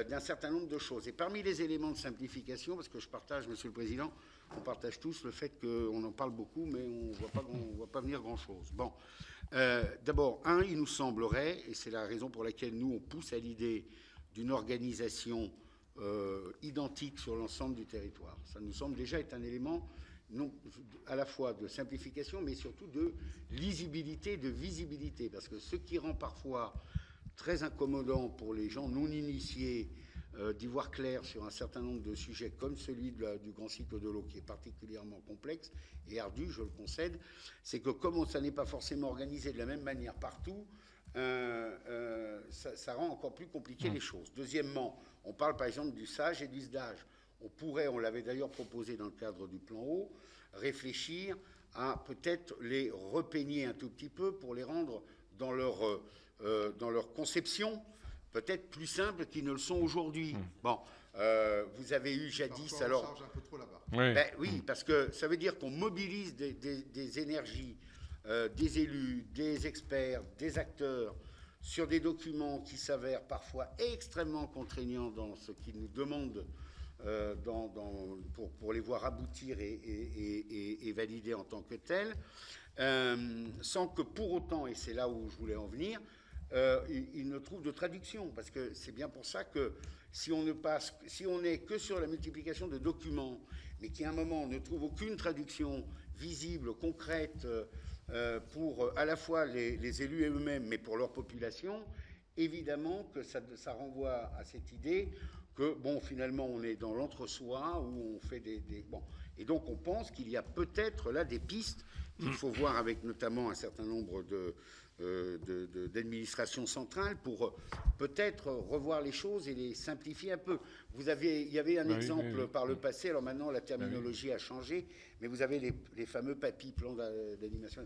d'un certain nombre de choses. Et parmi les éléments de simplification, parce que je partage, Monsieur le Président, on partage tous le fait qu'on en parle beaucoup, mais on ne voit pas venir grand-chose. Bon, d'abord, il nous semblerait, et c'est la raison pour laquelle nous, on pousse à l'idée d'une organisation identique sur l'ensemble du territoire. Ça nous semble déjà être un élément non, à la fois de simplification, mais surtout de lisibilité, de visibilité, parce que ce qui rend parfois très incommodant pour les gens non initiés d'y voir clair sur un certain nombre de sujets comme celui du grand cycle de l'eau, qui est particulièrement complexe et ardu, je le concède, c'est que comme ça n'est pas forcément organisé de la même manière partout, ça rend encore plus compliqué les choses. Deuxièmement, on parle par exemple du SAGE et du SDAGE. On pourrait, on l'avait d'ailleurs proposé dans le cadre du plan eau, réfléchir à peut-être les repeigner un tout petit peu pour les rendre dans leur conception peut-être plus simples qu'ils ne le sont aujourd'hui. Bon, vous avez eu jadis alors... charge un peu trop là-bas. Oui. Ben, oui, parce que ça veut dire qu'on mobilise des énergies, des élus, des experts, des acteurs sur des documents qui s'avèrent parfois extrêmement contraignants dans ce qu'ils nous demandent pour les voir aboutir et valider en tant que tels, sans que pour autant, et c'est là où je voulais en venir, ils ne trouvent de traduction, parce que c'est bien pour ça que si on n'est que sur la multiplication de documents, mais qu'à un moment on ne trouve aucune traduction visible, concrète, pour à la fois les élus eux-mêmes, mais pour leur population, évidemment que ça renvoie à cette idée que, bon, finalement, on est dans l'entre-soi, où on fait bon. Et donc, on pense qu'il y a peut-être là des pistes qu'il faut voir avec notamment un certain nombre d'administrations centrales pour peut-être revoir les choses et les simplifier un peu. Il y avait un exemple par le passé, alors maintenant, la terminologie a changé, mais vous avez les fameux PAPI, plans d'animation,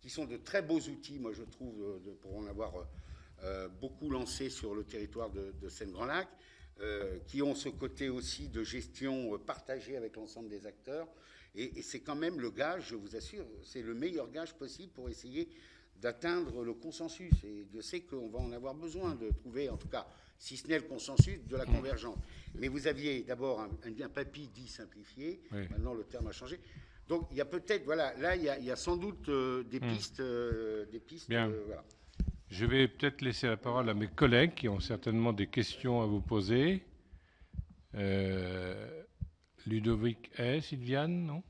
qui sont de très beaux outils, moi, je trouve, pour en avoir beaucoup lancé sur le territoire de Seine-Grand-Lac, qui ont ce côté aussi de gestion partagée avec l'ensemble des acteurs. Et c'est quand même le gage, je vous assure, c'est le meilleur gage possible pour essayer d'atteindre le consensus. Et je sais qu'on va en avoir besoin de trouver, en tout cas, si ce n'est le consensus, de la convergence. Mais vous aviez d'abord un PAPI dit simplifié, maintenant le terme a changé. Donc il y a peut-être, voilà, là il y a sans doute des pistes. Bien. Voilà. Je vais peut-être laisser la parole à mes collègues qui ont certainement des questions à vous poser. Ludovic Sylviane, non ?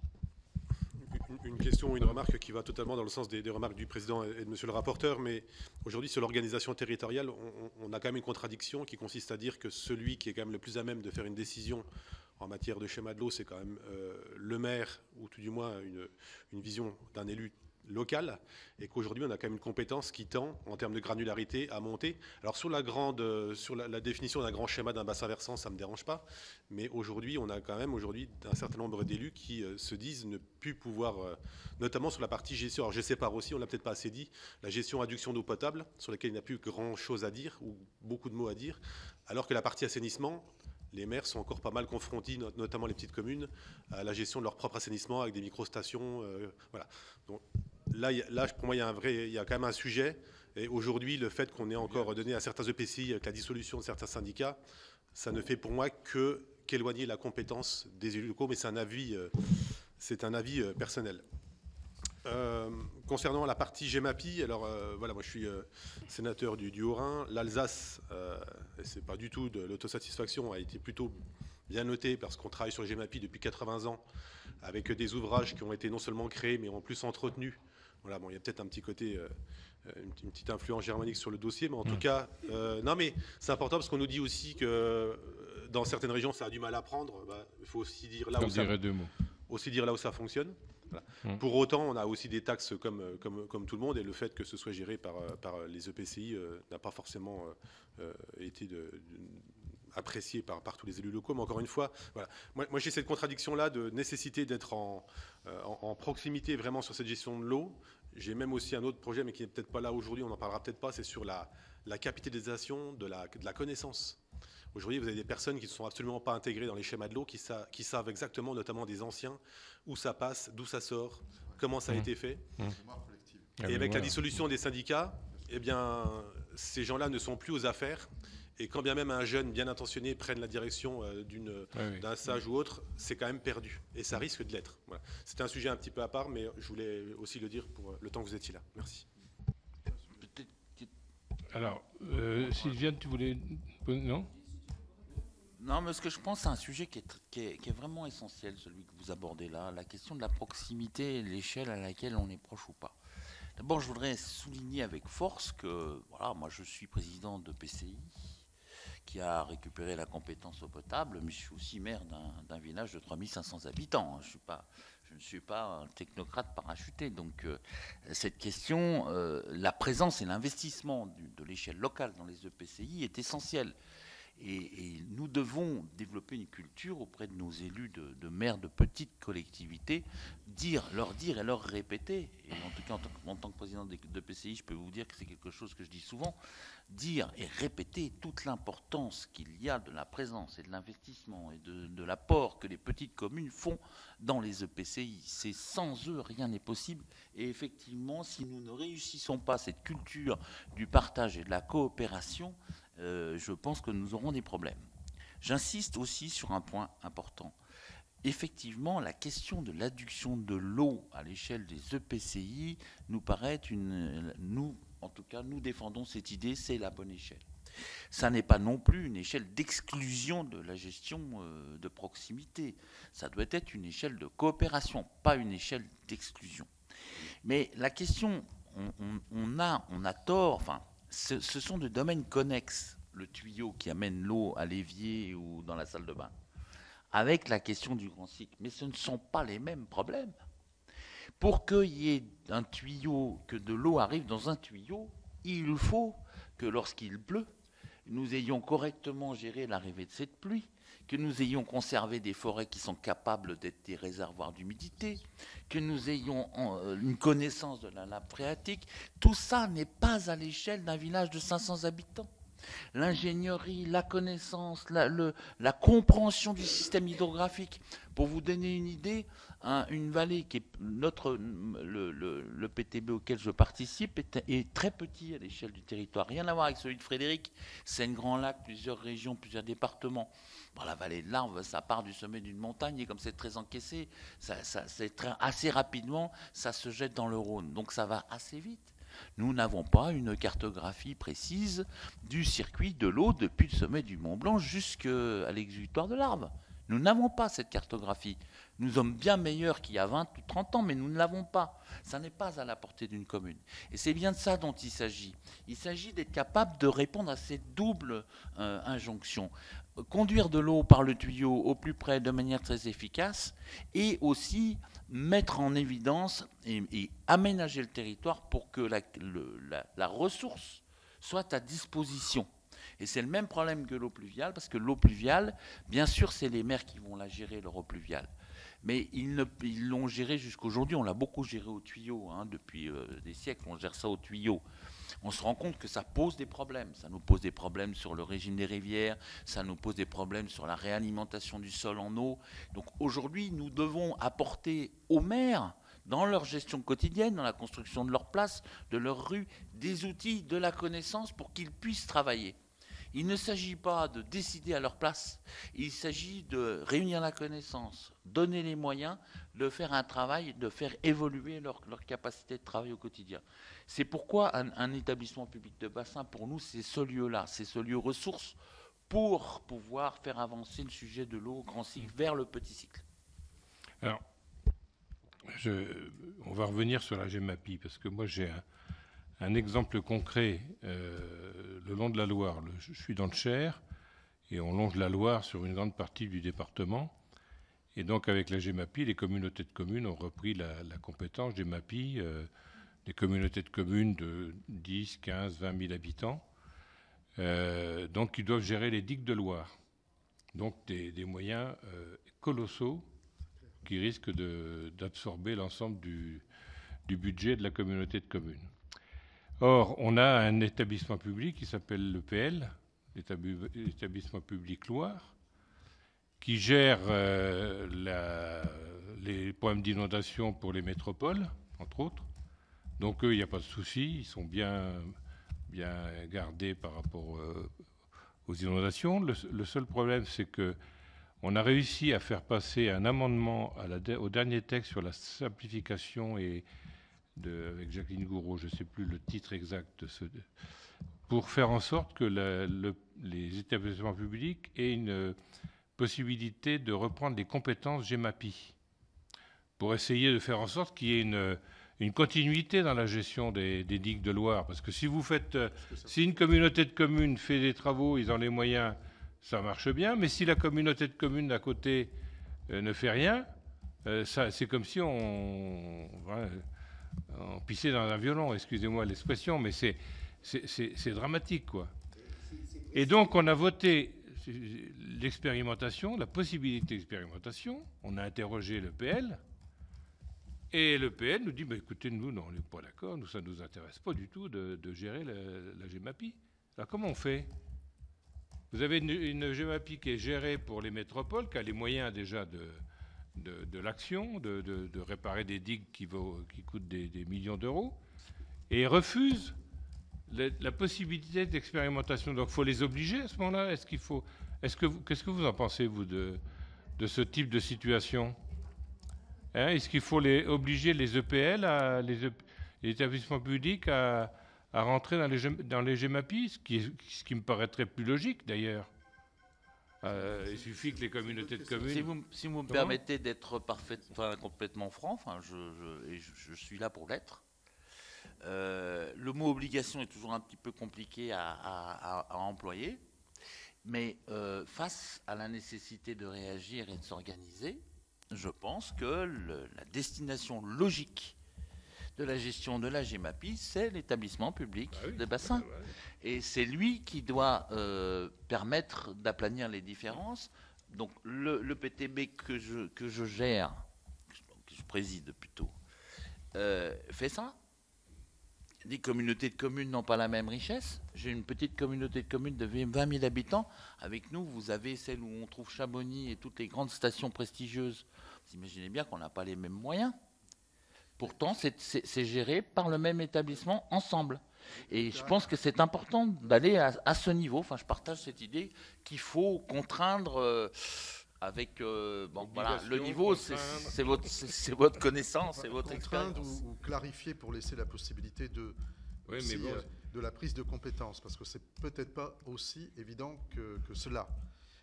Une question ou une remarque qui va totalement dans le sens des remarques du président et de monsieur le rapporteur, mais aujourd'hui sur l'organisation territoriale, on a quand même une contradiction qui consiste à dire que celui qui est quand même le plus à même de faire une décision en matière de schéma de l'eau, c'est quand même le maire, ou tout du moins une vision d'un élu local, et qu'aujourd'hui on a quand même une compétence qui tend en termes de granularité à monter. Alors sur la définition d'un grand schéma d'un bassin versant, ça ne me dérange pas, mais aujourd'hui on a quand même un certain nombre d'élus qui se disent ne plus pouvoir, notamment sur la partie gestion, alors je sépare aussi, on l'a peut-être pas assez dit, la gestion adduction d'eau potable, sur laquelle il n'y a plus grand chose à dire, ou beaucoup de mots à dire, alors que la partie assainissement, les maires sont encore pas mal confrontés, notamment les petites communes, à la gestion de leur propre assainissement avec des microstations. Voilà. Donc, là, pour moi, il y a quand même un sujet. Et aujourd'hui, le fait qu'on ait encore donné à certains EPCI avec la dissolution de certains syndicats, ça ne fait pour moi qu'éloigner la compétence des élus locaux, mais c'est un avis personnel. Concernant la partie GEMAPI, alors voilà, moi je suis sénateur du Haut-Rhin. L'Alsace, et c'est pas du tout de l'autosatisfaction, a été plutôt bien notée parce qu'on travaille sur le GEMAPI depuis 80 ans avec des ouvrages qui ont été non seulement créés mais en plus entretenus. Voilà, bon, il y a peut-être un petit côté, une petite influence germanique sur le dossier, mais en tout cas, non mais c'est important parce qu'on nous dit aussi que dans certaines régions ça a du mal à prendre. Il faut aussi dire là où ça fonctionne. Voilà. Pour autant, on a aussi des taxes comme tout le monde, et le fait que ce soit géré par les EPCI n'a pas forcément été apprécié par tous les élus locaux. Mais encore une fois, voilà. Moi j'ai cette contradiction-là de nécessité d'être en proximité vraiment sur cette gestion de l'eau. J'ai même aussi un autre projet, mais qui n'est peut-être pas là aujourd'hui, on n'en parlera peut-être pas, c'est sur la capitalisation de la connaissance. Aujourd'hui, vous avez des personnes qui ne sont absolument pas intégrées dans les schémas de l'eau, qui savent exactement, notamment des anciens, où ça passe, d'où ça sort, comment ça a été fait. Et avec la dissolution des syndicats, eh bien, ces gens-là ne sont plus aux affaires. Et quand bien même un jeune bien intentionné prenne la direction d'un stage ou autre, c'est quand même perdu. Et ça risque de l'être. Voilà. C'est un sujet un petit peu à part, mais je voulais aussi le dire pour le temps que vous étiez là. Merci. Alors, Sylviane, tu voulais... Non ? Non, mais ce que je pense, c'est un sujet qui est vraiment essentiel, celui que vous abordez là, la question de la proximité et l'échelle à laquelle on est proche ou pas. D'abord, je voudrais souligner avec force que, voilà, moi je suis président de PCI, qui a récupéré la compétence eau potable, mais je suis aussi maire d'un village de 3500 habitants. Je ne suis pas un technocrate parachuté. Donc cette question, la présence et l'investissement de l'échelle locale dans les EPCI est essentielle. Et nous devons développer une culture auprès de nos élus de maires de petites collectivités, leur dire et leur répéter, et en tout cas en tant que président de PCI, je peux vous dire que c'est quelque chose que je dis souvent, dire et répéter toute l'importance qu'il y a de la présence et de l'investissement et de l'apport que les petites communes font dans les EPCI. C'est sans eux, rien n'est possible. Et effectivement, si nous ne réussissons pas cette culture du partage et de la coopération, je pense que nous aurons des problèmes. J'insiste aussi sur un point important. Effectivement, la question de l'adduction de l'eau à l'échelle des EPCI nous paraît en tout cas, nous défendons cette idée, c'est la bonne échelle. Ça n'est pas non plus une échelle d'exclusion de la gestion de proximité. Ça doit être une échelle de coopération, pas une échelle d'exclusion. Mais la question, on a tort, enfin, ce sont de domaines connexes, le tuyau qui amène l'eau à l'évier ou dans la salle de bain, avec la question du grand cycle. Mais ce ne sont pas les mêmes problèmes. Pour qu'il y ait un tuyau, que de l'eau arrive dans un tuyau, il faut que lorsqu'il pleut, nous ayons correctement géré l'arrivée de cette pluie, que nous ayons conservé des forêts qui sont capables d'être des réservoirs d'humidité, que nous ayons une connaissance de la nappe phréatique. Tout ça n'est pas à l'échelle d'un village de 500 habitants. L'ingénierie, la connaissance, la compréhension du système hydrographique. Pour vous donner une idée, une vallée qui est le PTB auquel je participe est très petit à l'échelle du territoire. Rien à voir avec celui de Frédéric. Seine-Grand Lac, plusieurs régions, plusieurs départements. Bon, la vallée de l'Arve, ça part du sommet d'une montagne et comme c'est très encaissé, assez rapidement, ça se jette dans le Rhône. Donc ça va assez vite. Nous n'avons pas une cartographie précise du circuit de l'eau depuis le sommet du Mont Blanc jusqu'à l'exutoire de l'Arve. Nous n'avons pas cette cartographie. Nous sommes bien meilleurs qu'il y a 20 ou 30 ans, mais nous ne l'avons pas. Ça n'est pas à la portée d'une commune. Et c'est bien de ça dont il s'agit. Il s'agit d'être capable de répondre à cette double injonction. Conduire de l'eau par le tuyau au plus près de manière très efficace et aussi mettre en évidence et aménager le territoire pour que la ressource soit à disposition. Et c'est le même problème que l'eau pluviale, parce que l'eau pluviale, bien sûr, c'est les maires qui vont la gérer, leur eau pluviale. Mais ils l'ont gérée jusqu'aujourd'hui, on l'a beaucoup géré au tuyau, depuis des siècles, on gère ça au tuyau. On se rend compte que ça pose des problèmes. Ça nous pose des problèmes sur le régime des rivières, ça nous pose des problèmes sur la réalimentation du sol en eau. Donc aujourd'hui, nous devons apporter aux maires, dans leur gestion quotidienne, dans la construction de leur place, de leur rue, des outils, de la connaissance pour qu'ils puissent travailler. Il ne s'agit pas de décider à leur place, il s'agit de réunir la connaissance, donner les moyens de faire un travail, de faire évoluer leur capacité de travail au quotidien. C'est pourquoi un établissement public de bassin, pour nous, c'est ce lieu-là, c'est ce lieu ressource pour pouvoir faire avancer le sujet de l'eau au grand cycle vers le petit cycle. Alors, on va revenir sur la GEMAPI, parce que moi j'ai un exemple concret le long de la Loire. Je suis dans le Cher et on longe la Loire sur une grande partie du département. Et donc avec la GEMAPI, les communautés de communes ont repris la compétence GEMAPI, des communautés de communes de 10, 15, 20 000 habitants. Donc ils doivent gérer les digues de Loire. Donc des moyens colossaux qui risquent d'absorber l'ensemble du budget de la communauté de communes. Or, on a un établissement public qui s'appelle l'EPL, l'établissement public Loire, qui gère les problèmes d'inondation pour les métropoles, entre autres. Donc eux, il n'y a pas de souci, ils sont bien gardés par rapport aux inondations. Le seul problème, c'est qu'on a réussi à faire passer un amendement au dernier texte sur la simplification avec Jacqueline Gouraud, je ne sais plus le titre exact, pour faire en sorte que les établissements publics aient une possibilité de reprendre les compétences GEMAPI, pour essayer de faire en sorte qu'il y ait une continuité dans la gestion des digues de Loire. Parce que si une communauté de communes fait des travaux, ils ont les moyens, ça marche bien, mais si la communauté de communes d'à côté ne fait rien, c'est comme si on pissait dans un violon, excusez-moi l'expression, mais c'est dramatique, quoi. Et donc on a voté l'expérimentation, la possibilité d'expérimentation, on a interrogé l'EPL, et l'EPL nous dit, écoutez, nous, non, on n'est pas d'accord, ça ne nous intéresse pas du tout de gérer la GEMAPI. Alors comment on fait? Vous avez une GEMAPI qui est gérée pour les métropoles, qui a les moyens déjà de l'action, de réparer des digues qui coûtent des millions d'euros, et refuse la possibilité d'expérimentation. Donc il faut les obliger à ce moment-là. Qu'est-ce que vous en pensez, vous, de ce type de situation? Est-ce qu'il faut obliger les EPL, les établissements publics, à rentrer dans les GEMAPI, ce qui me paraîtrait plus logique d'ailleurs? Il suffit que les communautés de communes... Si vous me permettez d'être complètement franc, je suis là pour l'être. Le mot obligation est toujours un petit peu compliqué à employer, mais face à la nécessité de réagir et de s'organiser, je pense que la destination logique de la gestion de la GEMAPI, c'est l'établissement public des bassins. Et c'est lui qui doit permettre d'aplanir les différences. Donc le PTB que je gère, que je préside plutôt, fait ça. Les communautés de communes n'ont pas la même richesse. J'ai une petite communauté de communes de 20 000 habitants. Avec nous, vous avez celle où on trouve Chamonix et toutes les grandes stations prestigieuses. Vous imaginez bien qu'on n'a pas les mêmes moyens. Pourtant, c'est géré par le même établissement ensemble. Et je pense que c'est important d'aller à ce niveau. Enfin, je partage cette idée qu'il faut contraindre avec... le niveau, c'est votre connaissance et votre expérience. Ou clarifier pour laisser la possibilité de la prise de compétences, parce que c'est peut-être pas aussi évident que cela.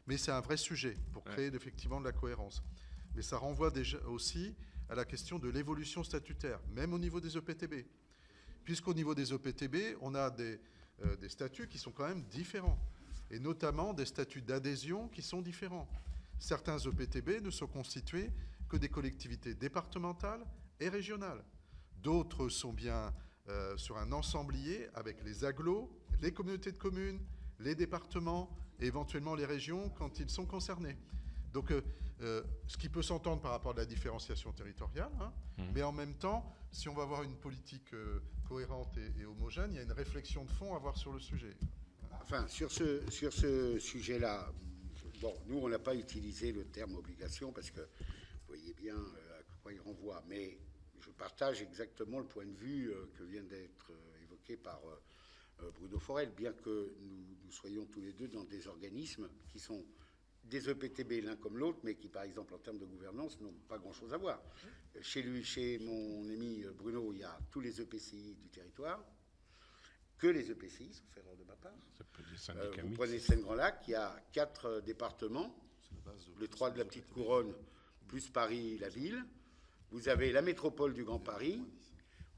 Mais c'est un vrai sujet pour créer effectivement de la cohérence. Mais ça renvoie déjà aussi à la question de l'évolution statutaire, même au niveau des EPTB. Puisqu'au niveau des EPTB, on a des statuts qui sont quand même différents, et notamment des statuts d'adhésion qui sont différents. Certains EPTB ne sont constitués que des collectivités départementales et régionales. D'autres sont bien sur un ensemblier avec les agglos, les communautés de communes, les départements et éventuellement les régions quand ils sont concernés. Donc, ce qui peut s'entendre par rapport à la différenciation territoriale, mais en même temps, si on va avoir une politique cohérente et homogène, il y a une réflexion de fond à avoir sur le sujet. Enfin, sur ce sujet-là, bon, nous, on n'a pas utilisé le terme obligation parce que vous voyez bien à quoi il renvoie, mais je partage exactement le point de vue que vient d'être évoqué par Bruno Forel, bien que nous soyons tous les deux dans des organismes qui sont des EPTB l'un comme l'autre, mais qui, par exemple, en termes de gouvernance, n'ont pas grand-chose à voir. Chez mon ami Bruno, il y a tous les EPCI du territoire, que les EPCI, sauf erreur de ma part. Vous prenez Seine-Grand-Lac, il y a 4 départements, les 3 de la Petite Couronne, plus Paris, la ville. Vous avez la métropole du Grand Paris,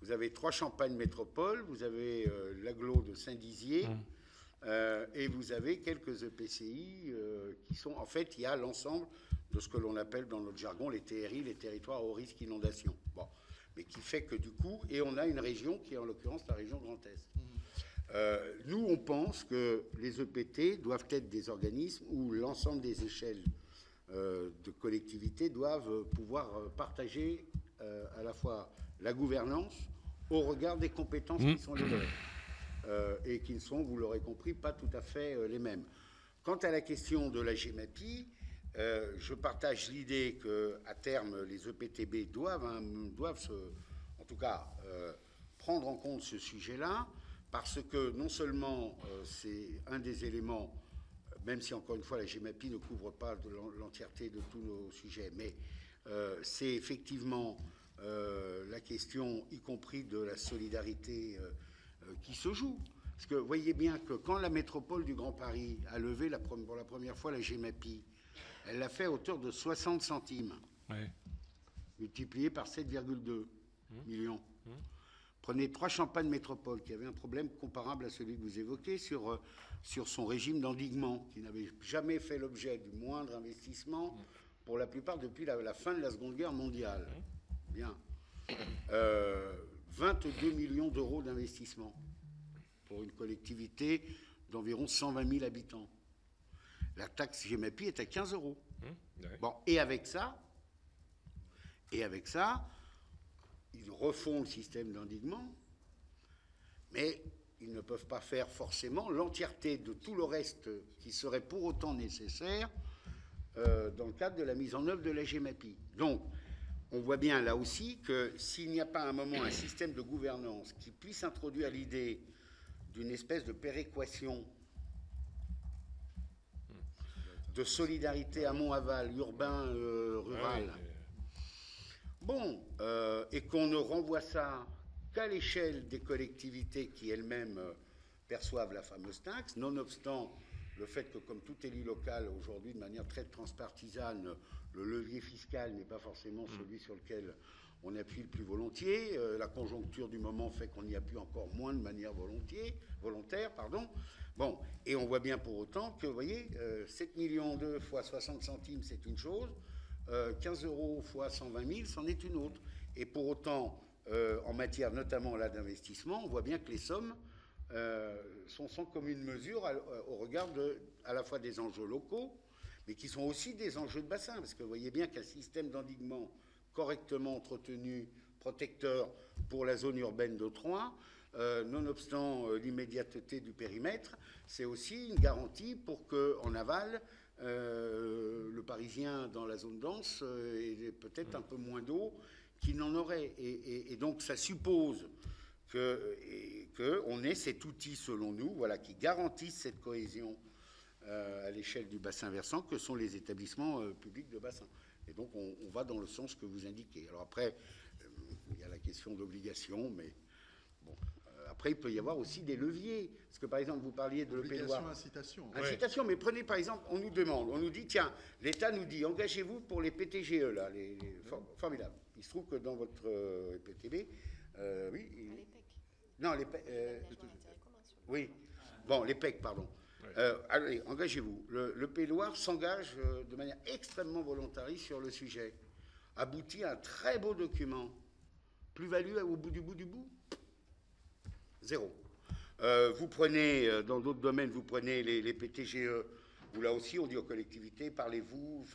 vous avez 3 Champagne métropole, vous avez l'agglo de Saint-Dizier, et vous avez quelques EPCI qui sont... En fait, il y a l'ensemble de ce que l'on appelle dans notre jargon les TRI, les territoires au risque inondation. Bon, mais qui fait que du coup... Et on a une région qui est en l'occurrence la région Grand Est. Nous, on pense que les EPT doivent être des organismes où l'ensemble des échelles de collectivités doivent pouvoir partager à la fois la gouvernance au regard des compétences qui sont les leurs et qui ne sont, vous l'aurez compris, pas tout à fait les mêmes. Quant à la question de la GEMAPI, je partage l'idée qu'à terme, les EPTB doivent en tout cas, prendre en compte ce sujet-là, parce que non seulement c'est un des éléments, même si encore une fois la GEMAPI ne couvre pas l'entièreté de tous nos sujets, mais c'est effectivement la question, y compris de la solidarité qui se joue. Parce que vous voyez bien que quand la métropole du Grand Paris a levé pour la première fois la GEMAPI, elle l'a fait à hauteur de 60 centimes, multiplié par 7,2 millions. Prenez 3 Champagne Métropole qui avaient un problème comparable à celui que vous évoquez sur son régime d'endiguement, qui n'avait jamais fait l'objet du moindre investissement, pour la plupart depuis la fin de la Seconde Guerre mondiale. Bien. 22 millions d'euros d'investissement pour une collectivité d'environ 120 000 habitants. La taxe GEMAPI est à 15 euros. Bon, et avec ça, ils refont le système d'endiguement, mais ils ne peuvent pas faire forcément l'entièreté de tout le reste qui serait pour autant nécessaire dans le cadre de la mise en œuvre de la GEMAPI. Donc, on voit bien là aussi que s'il n'y a pas à un moment un système de gouvernance qui puisse introduire l'idée d'une espèce de péréquation, de solidarité amont-aval, urbain, rural, bon, et qu'on ne renvoie ça qu'à l'échelle des collectivités qui elles-mêmes perçoivent la fameuse taxe, nonobstant le fait que, comme tout élu local aujourd'hui, de manière très transpartisane, le levier fiscal n'est pas forcément celui sur lequel on appuie le plus volontiers. La conjoncture du moment fait qu'on y appuie encore moins de manière volontaire. Bon, et on voit bien pour autant que, vous voyez, 7 millions d'euros fois 60 centimes, c'est une chose, 15 euros fois 120 000, c'en est une autre. Et pour autant, en matière notamment là d'investissement, on voit bien que les sommes sont sans commune mesure au regard à la fois des enjeux locaux, mais qui sont aussi des enjeux de bassin, parce que vous voyez bien qu'un système d'endiguement correctement entretenu, protecteur pour la zone urbaine de Troyes, nonobstant l'immédiateté du périmètre, c'est aussi une garantie pour qu'en aval, le Parisien dans la zone dense ait peut-être un peu moins d'eau qu'il n'en aurait. Et donc ça suppose qu'on ait cet outil, selon nous, voilà, qui garantisse cette cohésion à l'échelle du bassin versant, que sont les établissements publics de bassin. Et donc on va dans le sens que vous indiquez. Alors après, il y a la question d'obligation, mais bon. Après, il peut y avoir aussi des leviers. Parce que, par exemple, vous parliez de l'EPLOIR. Incitation. Incitation, mais prenez, par exemple, on nous dit, tiens, l'État nous dit, engagez-vous pour les PTGE, là, formidable. Il se trouve que dans votre EPTB, oui... Les PEC. Non, les PEC... oui, bon, les PEC, pardon. Allez, engagez-vous. Le Péloir s'engage de manière extrêmement volontariste sur le sujet. Aboutit à un très beau document. Plus-value au bout du bout. Zéro. Vous prenez, dans d'autres domaines, vous prenez les PTGE, où là aussi on dit aux collectivités, parlez-vous,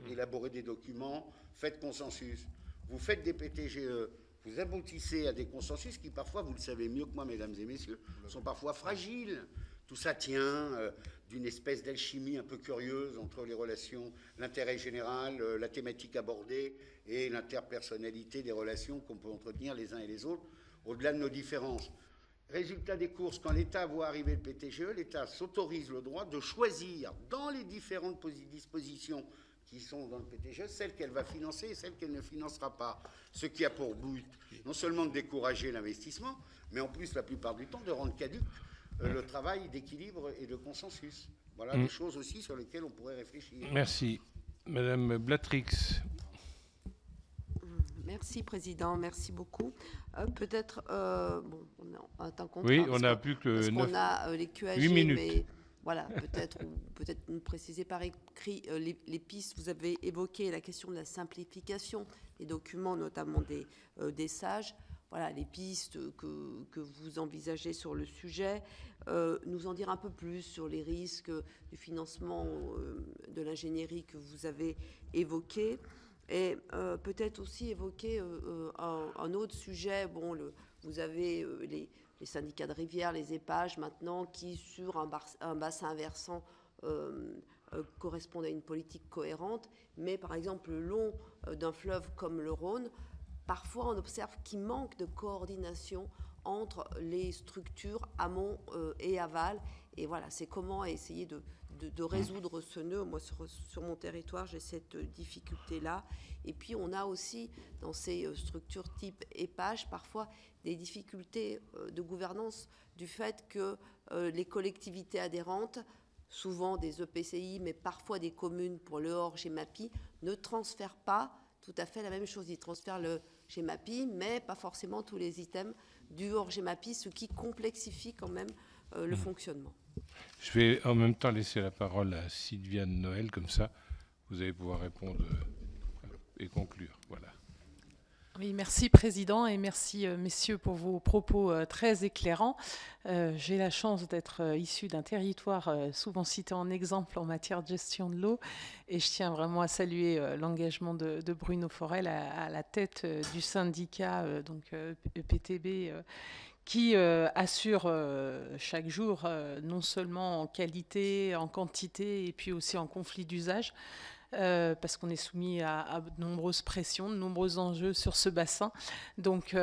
élaborez des documents, faites consensus. Vous faites des PTGE, vous aboutissez à des consensus qui parfois, vous le savez mieux que moi, mesdames et messieurs, sont parfois fragiles. Tout ça tient d'une espèce d'alchimie un peu curieuse entre les relations, l'intérêt général, la thématique abordée et l'interpersonnalité des relations qu'on peut entretenir les uns et les autres, au-delà de nos différences. Résultat des courses, quand l'État voit arriver le PTGE, l'État s'autorise le droit de choisir dans les différentes dispositions qui sont dans le PTGE, celles qu'elle va financer et celles qu'elle ne financera pas. Ce qui a pour but non seulement de décourager l'investissement, mais en plus, la plupart du temps, de rendre caduque le travail d'équilibre et de consensus. Voilà des choses aussi sur lesquelles on pourrait réfléchir. Merci. Madame Blatrix. Merci, Président. Merci beaucoup. Peut-être, bon, on a un temps contraint. Oui, on n'a plus que 9 on a les QAG, 8 minutes. Mais voilà, peut-être nous préciser par écrit les pistes. Vous avez évoqué la question de la simplification des documents, notamment des sages. voilà, les pistes que vous envisagez sur le sujet, nous en dire un peu plus sur les risques du financement de l'ingénierie que vous avez évoqué, et peut-être aussi évoquer un autre sujet. Bon, vous avez les syndicats de rivière, les épages maintenant, qui sur un bassin versant correspondent à une politique cohérente, mais par exemple le long d'un fleuve comme le Rhône, parfois on observe qu'il manque de coordination entre les structures amont et aval. Et voilà, c'est comment essayer de résoudre ce nœud. Moi, sur mon territoire, j'ai cette difficulté-là. Et puis, on a aussi, dans ces structures type EPAGE, parfois des difficultés de gouvernance du fait que les collectivités adhérentes, souvent des EPCI, mais parfois des communes pour le hors GEMAPI, ne transfèrent pas tout à fait la même chose. Ils transfèrent le GEMAPI, mais pas forcément tous les items du hors GEMAPI, ce qui complexifie quand même le fonctionnement. Je vais en même temps laisser la parole à Sylviane Noël, comme ça vous allez pouvoir répondre et conclure. Voilà. Oui, merci Président, et merci messieurs pour vos propos très éclairants. J'ai la chance d'être issue d'un territoire souvent cité en exemple en matière de gestion de l'eau, et je tiens vraiment à saluer l'engagement de Bruno Forel à la tête du syndicat donc EPTB, qui assure chaque jour, non seulement en qualité, en quantité, et puis aussi en conflit d'usage, parce qu'on est soumis à de nombreuses pressions, de nombreux enjeux sur ce bassin. Donc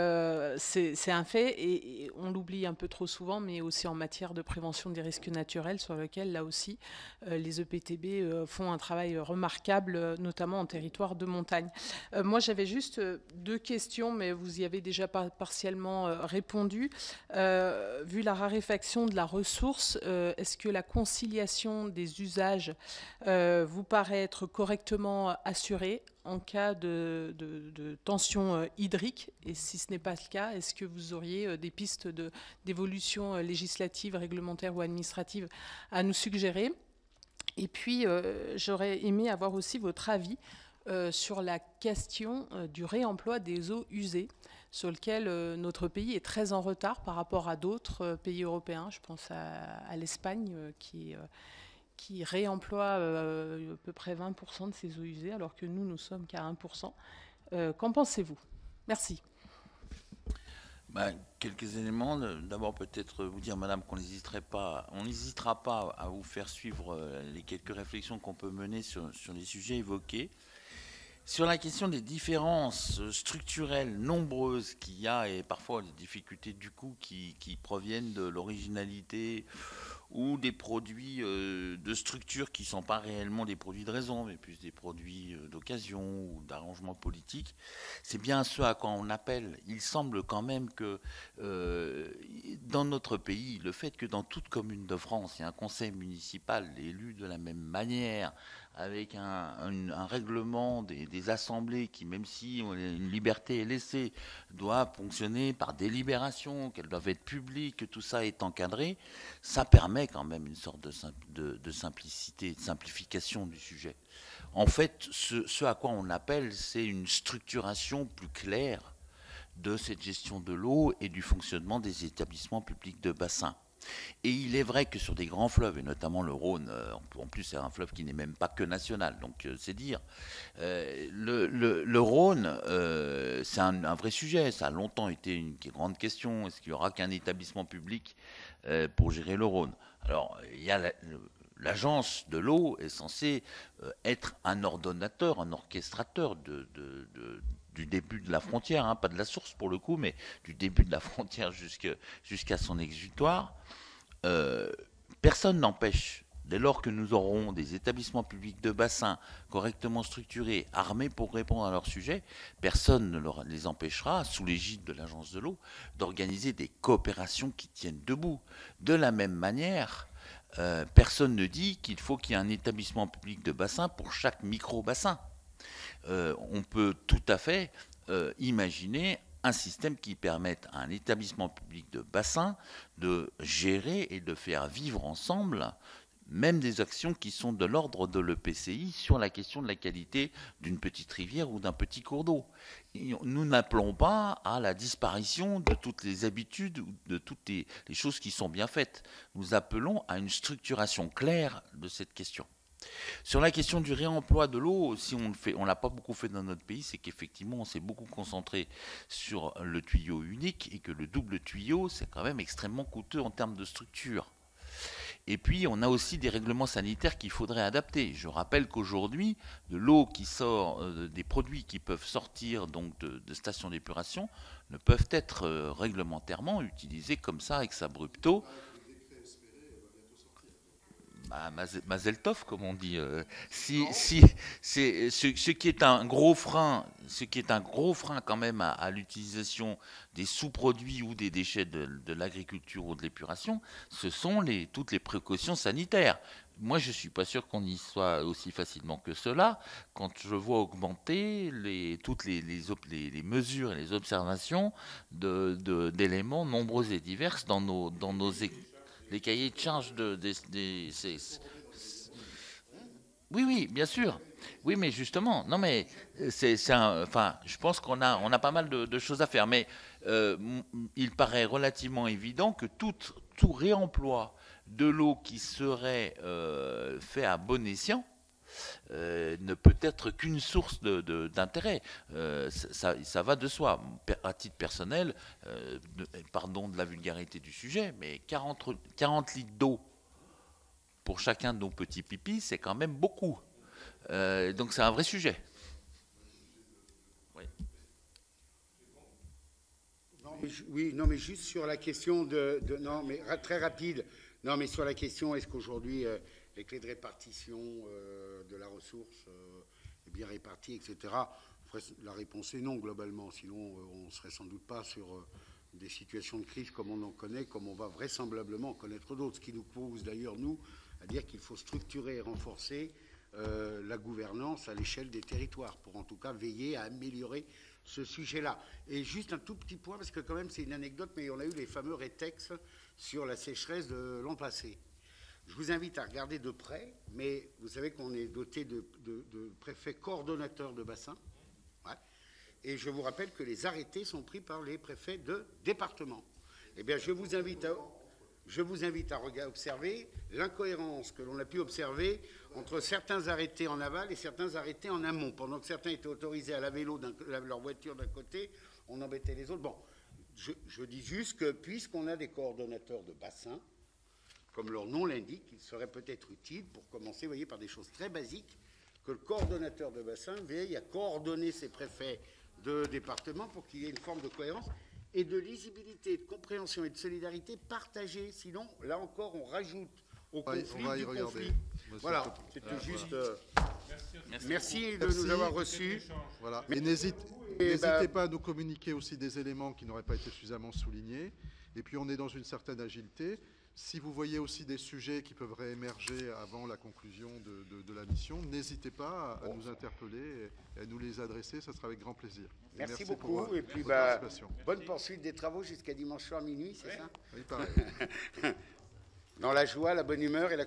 c'est un fait, et on l'oublie un peu trop souvent, mais aussi en matière de prévention des risques naturels, sur lequel, là aussi, les EPTB font un travail remarquable, notamment en territoire de montagne. Moi, j'avais juste deux questions, mais vous y avez déjà partiellement répondu. Vu la raréfaction de la ressource, est-ce que la conciliation des usages vous paraît être correctement assurée en cas de tension hydrique? Et si ce n'est pas le cas, est-ce que vous auriez des pistes d'évolution législative, réglementaire ou administrative à nous suggérer? Et puis, j'aurais aimé avoir aussi votre avis sur la question du réemploi des eaux usées, sur lequel notre pays est très en retard par rapport à d'autres pays européens. Je pense à l'Espagne qui réemploie à peu près 20% de ses eaux usées, alors que nous sommes qu'à 1%. Qu'en pensez-vous? Merci. Quelques éléments. D'abord, peut-être vous dire, madame, qu'on n'hésitera pas à vous faire suivre les quelques réflexions qu'on peut mener sur les sujets évoqués. Sur la question des différences structurelles nombreuses qu'il y a, et parfois des difficultés du coup qui proviennent de l'originalité ou des produits de structure qui ne sont pas réellement des produits de raison, mais plus des produits d'occasion ou d'arrangement politique, c'est bien ce à quoi on appelle. Il semble quand même que dans notre pays, le fait que dans toute commune de France, il y a un conseil municipal élu de la même manière, avec un règlement des assemblées qui, même si une liberté est laissée, doit fonctionner par délibération, qu'elles doivent être publiques, que tout ça est encadré, ça permet quand même une sorte de simplicité, de simplification du sujet. En fait, ce à quoi on appelle, c'est une structuration plus claire de cette gestion de l'eau et du fonctionnement des établissements publics de bassin. Et il est vrai que sur des grands fleuves, et notamment le Rhône, en plus c'est un fleuve qui n'est même pas que national, donc c'est dire, le Rhône, c'est un vrai sujet, ça a longtemps été une grande question, est-ce qu'il n'y aura qu'un établissement public pour gérer le Rhône? Alors, il y a l'agence de l'eau est censée être un ordonnateur, un orchestrateur du début de la frontière, hein, pas de la source pour le coup, mais du début de la frontière jusqu'à son exutoire. Personne n'empêche, dès lors que nous aurons des établissements publics de bassin correctement structurés, armés pour répondre à leur sujet, personne ne les empêchera, sous l'égide de l'agence de l'eau, d'organiser des coopérations qui tiennent debout. De la même manière, personne ne dit qu'il faut qu'il y ait un établissement public de bassin pour chaque micro-bassin. On peut tout à fait imaginer un système qui permette à un établissement public de bassin de gérer et de faire vivre ensemble même des actions qui sont de l'ordre de l'EPCI sur la question de la qualité d'une petite rivière ou d'un petit cours d'eau. Nous n'appelons pas à la disparition de toutes les habitudes ou de toutes les choses qui sont bien faites. Nous appelons à une structuration claire de cette question. Sur la question du réemploi de l'eau, si on l'a pas beaucoup fait dans notre pays, c'est qu'effectivement on s'est beaucoup concentré sur le tuyau unique et que le double tuyau, c'est quand même extrêmement coûteux en termes de structure. Et puis, on a aussi des règlements sanitaires qu'il faudrait adapter. Je rappelle qu'aujourd'hui, de l'eau qui sort, des produits qui peuvent sortir donc de stations d'épuration ne peuvent être réglementairement utilisés comme ça, ex abrupto. Mazel tov, comme on dit. C'est ce qui est un gros frein, quand même à l'utilisation des sous-produits ou des déchets de l'agriculture ou de l'épuration, ce sont toutes les précautions sanitaires. Moi, je ne suis pas sûr qu'on y soit aussi facilement que cela. Quand je vois augmenter toutes les mesures et les observations d'éléments nombreux et divers dans nos les cahiers de charges oui, bien sûr. Oui, mais justement, non, mais je pense qu'on a pas mal de choses à faire. Mais il paraît relativement évident que tout réemploi de l'eau qui serait fait à bon escient ne peut être qu'une source d'intérêt. Ça va de soi. À titre personnel, pardon de la vulgarité du sujet, mais 40 litres d'eau pour chacun de nos petits pipis, c'est quand même beaucoup. Donc c'est un vrai sujet. Oui. Non, mais juste sur la question non, mais très rapide. Non, mais sur la question, est-ce qu'aujourd'hui les clés de répartition de la ressource est bien répartie, etc. La réponse est non, globalement. Sinon, on ne serait sans doute pas sur des situations de crise comme on en connaît, comme on va vraisemblablement en connaître d'autres. Ce qui nous pousse d'ailleurs, nous, à dire qu'il faut structurer et renforcer la gouvernance à l'échelle des territoires, pour en tout cas veiller à améliorer ce sujet-là. Et juste un tout petit point, parce que quand même c'est une anecdote, mais on a eu les fameux rétex sur la sécheresse de l'an passé. Je vous invite à regarder de près, mais vous savez qu'on est doté de préfets coordonnateurs de bassin. Ouais. Et je vous rappelle que les arrêtés sont pris par les préfets de département. Eh bien, je vous invite à observer l'incohérence que l'on a pu observer entre certains arrêtés en aval et certains arrêtés en amont. Pendant que certains étaient autorisés à laver l'eau leur voiture d'un côté, on embêtait les autres. Bon, je dis juste que puisqu'on a des coordonnateurs de bassin, comme leur nom l'indique, il serait peut-être utile, pour commencer, vous voyez, par des choses très basiques, que le coordonnateur de bassin veille à coordonner ses préfets de département pour qu'il y ait une forme de cohérence et de lisibilité, de compréhension et de solidarité partagée. Sinon, là encore, on rajoute au conflit du conflit. Voilà, c'était juste... Merci de nous avoir reçus. Voilà. Et n'hésitez pas à nous communiquer aussi des éléments qui n'auraient pas été suffisamment soulignés. Et puis, on est dans une certaine agilité. Si vous voyez aussi des sujets qui peuvent réémerger avant la conclusion de la mission, n'hésitez pas à nous interpeller et à nous les adresser, ça sera avec grand plaisir. Merci beaucoup, et puis bonne poursuite des travaux jusqu'à dimanche soir minuit, c'est ça? Oui, pareil. Dans la joie, la bonne humeur et la